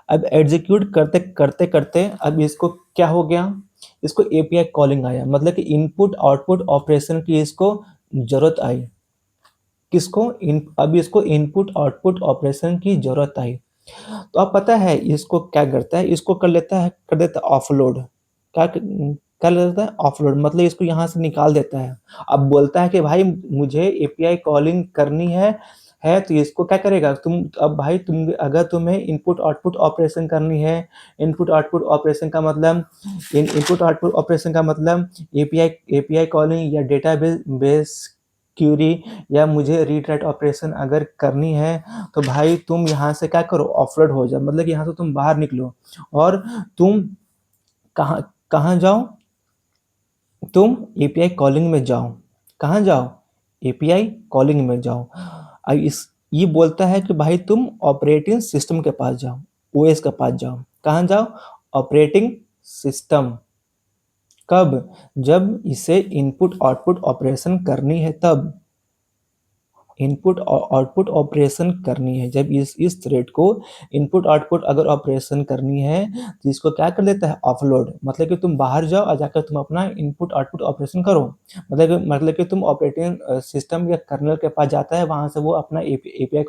अब एग्जीक्यूट करते करते करते अब इसको क्या हो गया, इसको एपीआई कॉलिंग आया, मतलब कि इनपुट आउटपुट ऑपरेशन की इसको जरूरत आई। किसको, अब इसको इनपुट आउटपुट ऑपरेशन की जरूरत आई। तो अब पता है इसको क्या करता है, इसको कर देता है ऑफलोड। क्या कर लेता है, ऑफलोड, मतलब इसको यहाँ से निकाल देता है। अब बोलता है कि भाई मुझे एपीआई कॉलिंग करनी है तो इसको क्या करेगा तुम, अब भाई तुम अगर तुम्हें इनपुट आउटपुट ऑपरेशन करनी है, इनपुट आउटपुट ऑपरेशन का मतलब एपीआई कॉलिंग या डेटाबेस बेस क्यूरी या मुझे रीड राइट ऑपरेशन अगर करनी है तो भाई तुम यहाँ से क्या करो, ऑफलोड हो जाओ, मतलब कि यहाँ से तुम बाहर निकलो और तुम कहाँ कहाँ जाओ, तुम एपीआई कॉलिंग में जाओ। कहाँ जाओ, एपीआई कॉलिंग में जाओ। अब ये बोलता है कि भाई तुम ऑपरेटिंग सिस्टम के पास जाओ, ओएस के पास जाओ। कहाँ जाओ? Operating system. कब? जब इसे इनपुट आउटपुट ऑपरेशन करनी है तब। इनपुट आउटपुट ऑपरेशन करनी है जब इस थ्रेड को इनपुट आउटपुट अगर ऑपरेशन करनी है तो इसको क्या कर देता है? ऑफलोड। मतलब कि तुम बाहर जाओ और जाकर तुम अपना इनपुट आउटपुट ऑपरेशन करो। मतलब कि तुम ऑपरेटिंग सिस्टम या कर्नल के पास जाता है, वहां से वो अपना एपीआई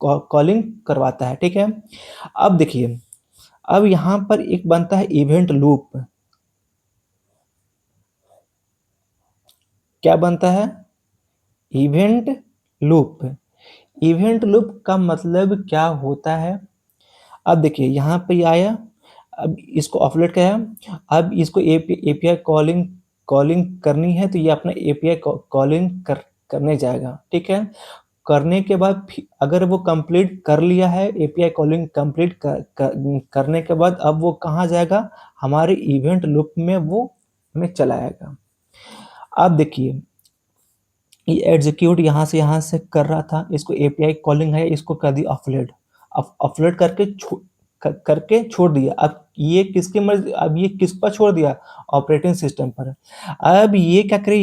कॉलिंग करवाता है। ठीक है, अब देखिए, अब यहां पर एक बनता है इवेंट लूप। क्या बनता है? Event loop. इवेंट लूप का मतलब क्या होता है? अब देखिए यहाँ पे आया, अब इसको ऑफलोड किया, अब इसको एपीआई कॉलिंग कॉलिंग करनी है तो ये अपना एपीआई कॉलिंग करने जाएगा। ठीक है, करने के बाद अगर वो कंप्लीट कर लिया है, एपीआई कॉलिंग कंप्लीट करने के बाद अब वो कहाँ जाएगा? हमारे इवेंट लूप में वो में चला आएगा। अब देखिए, ये एग्जीक्यूट यहाँ से कर रहा था, इसको एपीआई कॉलिंग है, इसको कर दी ऑफलोड। ऑफलोड करके छोड़ दिया। अब ये किसकी मर्जी, अब ये किस पर छोड़ दिया? ऑपरेटिंग सिस्टम पर। अब ये क्या करे,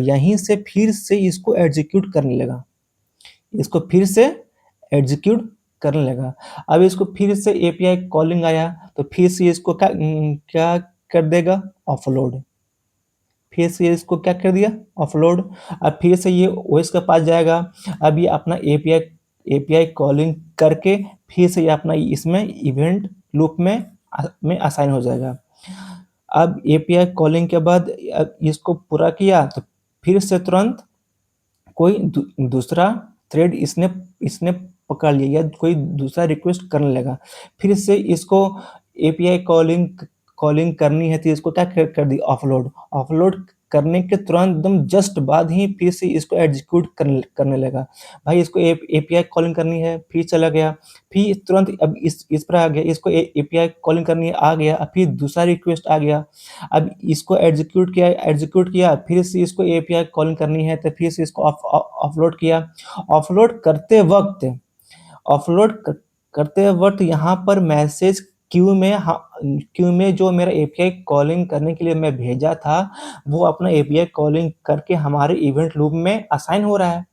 यहीं से फिर से इसको एग्जीक्यूट करने लगा, इसको फिर से एग्जीक्यूट करने लगा। अब इसको फिर से एपीआई कॉलिंग आया तो फिर से इसको क्या कर देगा? ऑफलोड। फिर से इसको क्या कर दिया? ऑफलोड। अब फिर से ये ओएस के पास जाएगा। अब ये अपना एपीआई कॉलिंग करके फिर से ये अपना इसमें इवेंट लूप में असाइन हो जाएगा। अब एपीआई कॉलिंग के बाद अब इसको पूरा किया तो फिर से तुरंत कोई दूसरा थ्रेड इसने इसने पकड़ लिया या कोई दूसरा रिक्वेस्ट करने लगा। फिर से इसको एपीआई कॉलिंग करनी है तो इसको क्या कर दी? ऑफलोड। ऑफलोड करने के तुरंत एकदम जस्ट बाद ही फिर से इसको एग्जीक्यूट करने लगा। भाई इसको एपीआई कॉलिंग करनी है, फिर चला गया, फिर तुरंत अब इस पर आ गया, इसको एपीआई कॉलिंग करनी है, आ गया, फिर दूसरा रिक्वेस्ट आ गया। अब इसको एग्जीक्यूट किया, फिर से इसको एपीआई कॉलिंग करनी है तो फिर से इसको ऑफलोड किया। ऑफलोड करते वक्त यहाँ पर मैसेज क्यू में जो मेरा एपीआई कॉलिंग करने के लिए मैं भेजा था वो अपना एपीआई कॉलिंग करके हमारे इवेंट लूप में असाइन हो रहा है।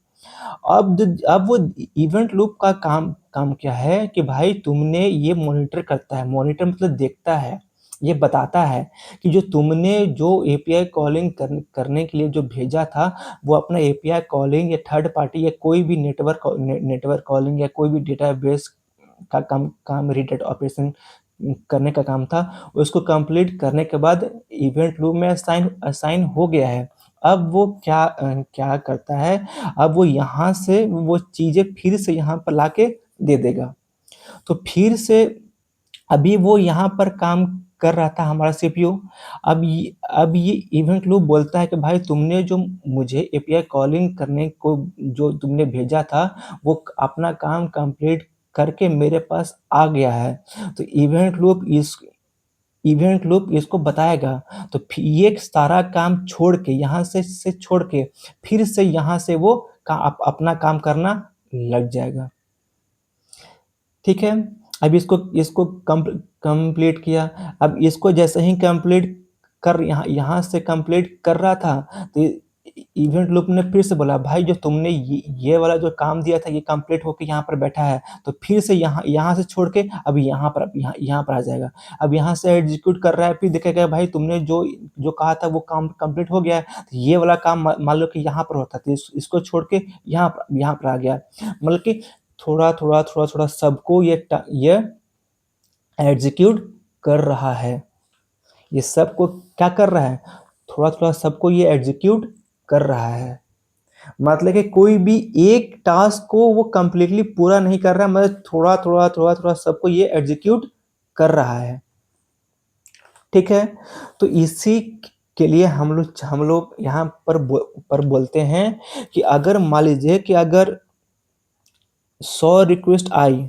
अब वो इवेंट लूप का काम काम क्या है कि भाई तुमने ये मॉनिटर करता है, मॉनिटर मतलब देखता है, ये बताता है कि जो तुमने जो एपीआई कॉलिंग करने के लिए जो भेजा था वो अपना एपीआई कॉलिंग या थर्ड पार्टी या कोई भी नेटवर्क कॉलिंग या कोई भी डेटाबेस का काम रीड ऑपरेशन करने का काम था, उसको कंप्लीट करने के बाद इवेंट लूप में असाइन हो गया है। अब वो क्या करता है, अब वो यहाँ से वो चीज़ें फिर से यहाँ पर लाके दे देगा। तो फिर से अभी वो यहाँ पर काम कर रहा था हमारा सीपीयू। अब ये इवेंट लूप बोलता है कि भाई तुमने जो मुझे एपीआई कॉलिंग करने को जो तुमने भेजा था वो अपना काम कंप्लीट करके मेरे पास आ गया है। तो इवेंट लूप इसको बताएगा। तो ये सारा काम छोड़ के यहाँ से छोड़ के फिर से यहाँ से वो अपना काम करना लग जाएगा। ठीक है, अब इसको कंप्लीट किया। अब इसको जैसे ही कंप्लीट कर यहाँ से कंप्लीट कर रहा था तो इवेंट लूप ने फिर से बोला भाई जो तुमने ये वाला जो काम दिया था ये कंप्लीट होके यहाँ पर बैठा है, तो फिर से यहाँ से छोड़ के अब यहाँ पर आ जाएगा। अब यहाँ से एग्जीक्यूट कर रहा है, फिर देखेगा भाई तुमने जो कहा था वो काम कंप्लीट हो गया है, तो ये वाला काम मान लो कि यहाँ पर होता तो इसको छोड़ के यहाँ पर आ गया। मतलब कि थोड़ा सबको ये एग्जीक्यूट कर रहा है। ये सबको क्या कर रहा है? थोड़ा सबको ये एग्जीक्यूट कर रहा है। मतलब कि कोई भी एक टास्क को वो कंप्लीटली पूरा नहीं कर रहा है, मतलब थोड़ा सबको ये एग्जीक्यूट कर रहा है। ठीक है, तो इसी के लिए हम लोग यहाँ पर बोलते हैं कि अगर मान लीजिए कि अगर 100 रिक्वेस्ट आई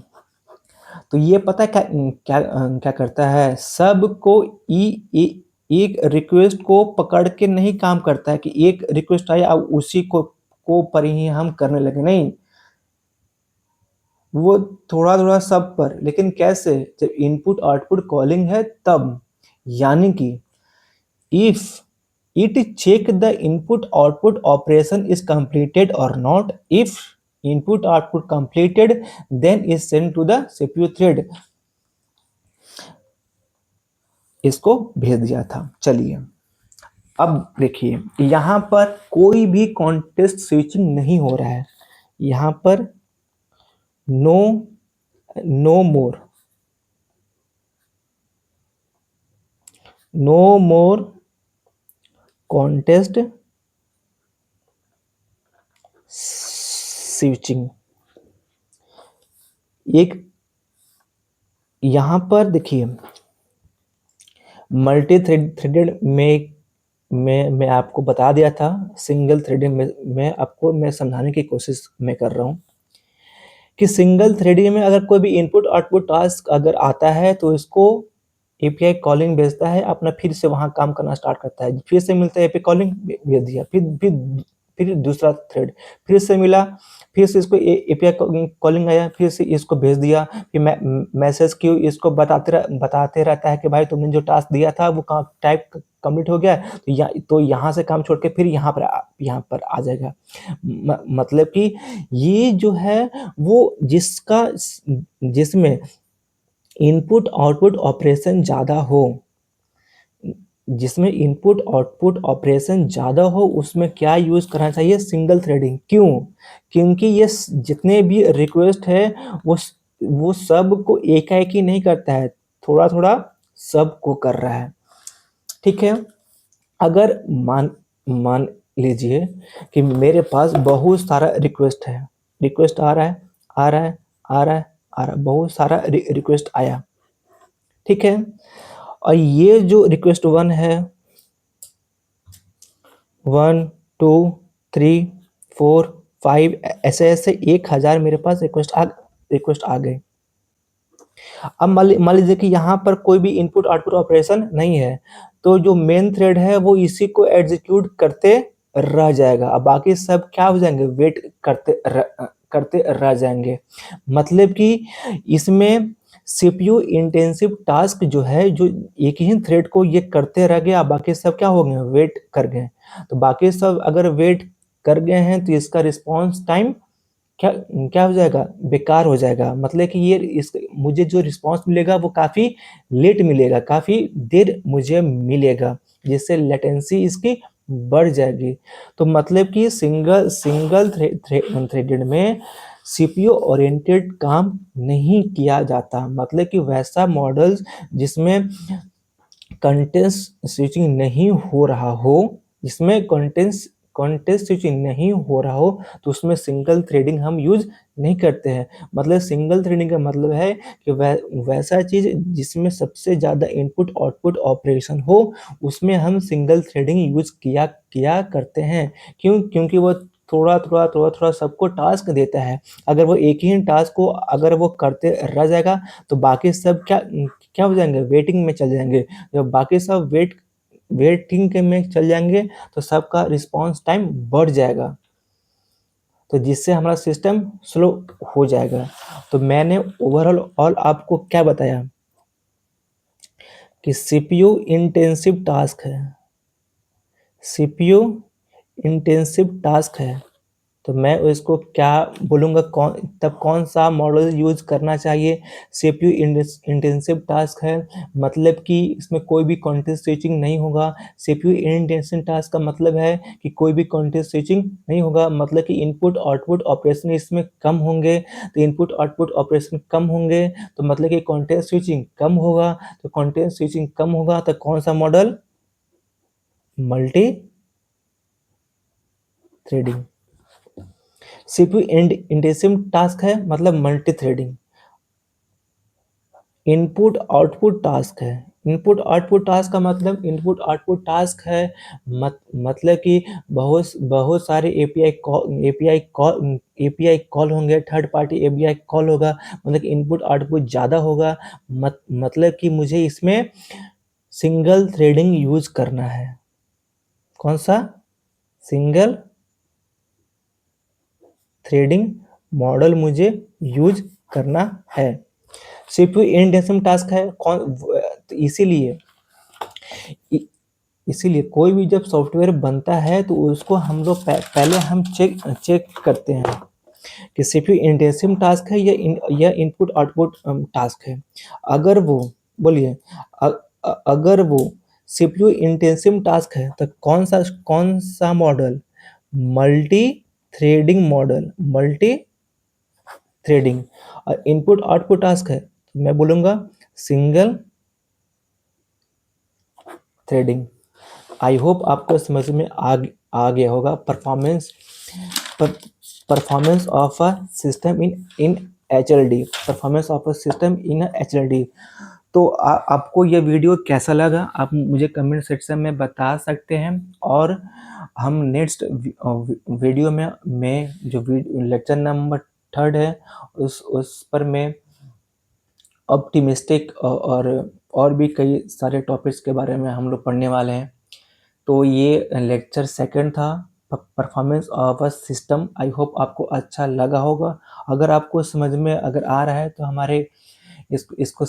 तो ये पता क्या क्या क्या करता है? सबको एक रिक्वेस्ट को पकड़ के नहीं काम करता है कि एक रिक्वेस्ट आई अब उसी को पर ही हम करने लगे, नहीं, वो थोड़ा थोड़ा सब पर। लेकिन कैसे? जब इनपुट आउटपुट कॉलिंग है तब, यानी कि if it check the input output operation is completed or not. If input output completed, then is sent to the CPU thread। इसको भेज दिया था। चलिए अब देखिए, यहां पर कोई भी कॉन्टेस्ट स्विचिंग नहीं हो रहा है, यहां पर नो मोर कॉन्टेस्ट स्विचिंग। एक यहां पर देखिए मल्टी थ्रेडेड में मैं आपको बता दिया था, सिंगल थ्रेडिंग में आपको मैं समझाने की कोशिश मैं कर रहा हूं कि सिंगल थ्रेडिंग में अगर कोई भी इनपुट आउटपुट टास्क अगर आता है तो इसको एपीआई कॉलिंग भेजता है, अपना फिर से वहां काम करना स्टार्ट करता है, फिर से मिलता है एपीआई कॉलिंग भेज दिया, फिर दूसरा थ्रेड फिर से मिला, फिर से इसको एपीआई कॉलिंग आया, फिर से इसको भेज दिया, फिर मैसेज क्यू इसको बताते रहता है कि भाई तुमने जो टास्क दिया था वो टाइप कंप्लीट हो गया, तो यहाँ से काम छोड़ के फिर यहाँ पर आ जाएगा। मतलब कि ये जो है वो जिसमें इनपुट आउटपुट ऑपरेशन ज़्यादा हो, जिसमें इनपुट आउटपुट ऑपरेशन ज़्यादा हो उसमें क्या यूज़ करना चाहिए? Single threading. क्यों? क्योंकि ये जितने भी रिक्वेस्ट है वो सब को एकाएक ही नहीं करता है, थोड़ा थोड़ा सब को कर रहा है। ठीक है, अगर मान लीजिए कि मेरे पास बहुत सारा रिक्वेस्ट है, रिक्वेस्ट आ रहा है, बहुत सारा रिक्वेस्ट आया, ठीक है, और ये जो रिक्वेस्ट 1 है, 1 2 3 4 5 ऐसे 1000 मेरे पास रिक्वेस्ट आ गए। अब मान लीजिए कि यहाँ पर कोई भी इनपुट आउटपुट ऑपरेशन नहीं है, तो जो मेन थ्रेड है वो इसी को एग्जीक्यूट करते रह जाएगा, अब बाकी सब क्या हो जाएंगे? वेट करते रह जाएंगे। मतलब कि इसमें सीपीयू इंटेंसिव टास्क जो है, जो एक ही थ्रेड को ये करते रह गया, बाकी सब क्या हो गए? वेट कर गए। तो बाकी सब अगर वेट कर गए हैं तो इसका रिस्पॉन्स टाइम क्या हो जाएगा? बेकार हो जाएगा। मतलब कि ये मुझे जो रिस्पॉन्स मिलेगा वो काफ़ी लेट मिलेगा, काफ़ी देर मुझे मिलेगा, जिससे लेटेंसी इसकी बढ़ जाएगी। तो मतलब कि सिंगल थ्रेडेड में सीपीयू ओरिएंटेड काम नहीं किया जाता। मतलब कि वैसा मॉडल्स जिसमें कंटेंट स्विचिंग नहीं हो रहा हो, जिसमें कंटेंट स्विचिंग नहीं हो रहा हो, तो उसमें सिंगल थ्रेडिंग हम यूज नहीं करते हैं। मतलब सिंगल थ्रेडिंग का मतलब है कि वैसा चीज जिसमें सबसे ज़्यादा इनपुट आउटपुट ऑपरेशन हो, उसमें हम सिंगल थ्रेडिंग यूज किया करते हैं। क्योंकि वो थोड़ा सबको टास्क देता है। अगर वो एक ही टास्क को अगर वो करते रह जाएगा तो बाकी सब क्या हो जाएंगे? वेटिंग में चल जाएंगे। जब बाकी सब वेटिंग के में चल जाएंगे तो सबका रिस्पॉन्स टाइम बढ़ जाएगा, तो जिससे हमारा सिस्टम स्लो हो जाएगा। तो मैंने ओवरऑल आपको क्या बताया कि सीपीयू इंटेंसिव टास्क है, सीपीयू इंटेंसिव टास्क है, तो मैं इसको क्या बोलूँगा? कौन सा मॉडल यूज करना चाहिए? सीपीयू इंटेंसिव टास्क है, मतलब कि इसमें कोई भी कॉन्टेक्स्ट स्विचिंग नहीं होगा। सीपीयू इंटेंसिव टास्क का मतलब है कि कोई भी कॉन्टेक्स्ट स्विचिंग नहीं होगा, मतलब कि इनपुट आउटपुट ऑपरेशन इसमें कम होंगे। तो इनपुट आउटपुट ऑपरेशन कम होंगे तो मतलब कि कॉन्टेक्स्ट स्विचिंग कम होगा, तो कॉन्टेक्स्ट स्विचिंग कम होगा तो कौन सा model? Multi threading. CPU intensive task है मतलब multi threading. Input output task है, इनपुट आउटपुट टास्क का मतलब इनपुट आउटपुट टास्क है मतलब कि बहुत सारे एपीआई कॉल होंगे, थर्ड पार्टी एपीआई कॉल होगा, मतलब कि इनपुट आउटपुट ज़्यादा होगा। मतलब कि मुझे इसमें सिंगल थ्रेडिंग यूज करना है। कौन सा? सिंगल थ्रेडिंग मॉडल मुझे यूज करना है। सीपीयू इंडेक्सिंग टास्क है कौन, तो इसीलिए कोई भी जब सॉफ्टवेयर बनता है तो उसको हम लोग पहले हम चेक करते हैं कि सीपीयू इंटेंसिव टास्क है या इनपुट आउटपुट टास्क है। अगर वो बोलिए अगर वो सीपीयू इंटेंसिव टास्क है तो कौन सा model? Multi threading model, multi threading. और इनपुट आउटपुट टास्क है तो मैं बोलूंगा सिंगल थ्रेडिंग। आई होप आपको समझ में आ गया होगा performance of a system in HLD, performance of a system in HLD। तो आपको ये वीडियो कैसा लगा आप मुझे कमेंट सेक्शन में बता सकते हैं। और हम नेक्स्ट वीडियो में जो लेक्चर नंबर 3 है उस पर मैं ऑप्टिमिस्टिक और भी कई सारे टॉपिक्स के बारे में हम लोग पढ़ने वाले हैं। तो ये लेक्चर 2 था, performance of a system. I hope आपको अच्छा लगा होगा। अगर आपको समझ में अगर आ रहा है तो हमारे इसको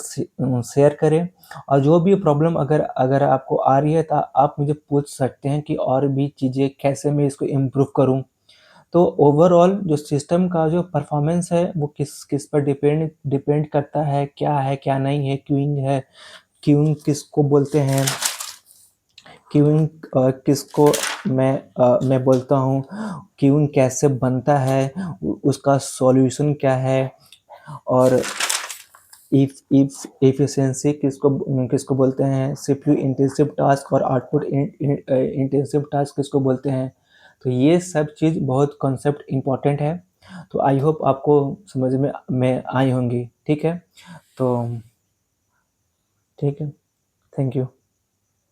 शेयर करें। और जो भी प्रॉब्लम अगर आपको आ रही है तो आप मुझे पूछ सकते हैं कि और भी चीज़ें कैसे मैं इसको इम्प्रूव करूं। तो ओवरऑल जो सिस्टम का जो परफॉर्मेंस है वो किस किस पर डिपेंड करता है, क्या नहीं है, क्यूइंग है, क्यूइंग किसको बोलते हैं, क्यूइंग किसको मैं बोलता हूँ, क्यूइंग कैसे बनता है, उसका सॉल्यूशन क्या है, और इफ एफिशिएंसी किसको किसको बोलते हैं, सीपीयू इंटेंसिव टास्क और आउटपुट इंटेंसिव टास्क किसको बोलते हैं। तो ये सब चीज़ बहुत कॉन्सेप्ट इम्पॉर्टेंट है। तो आई होप आपको समझ में आई होंगी। ठीक है, तो ठीक है, थैंक यू।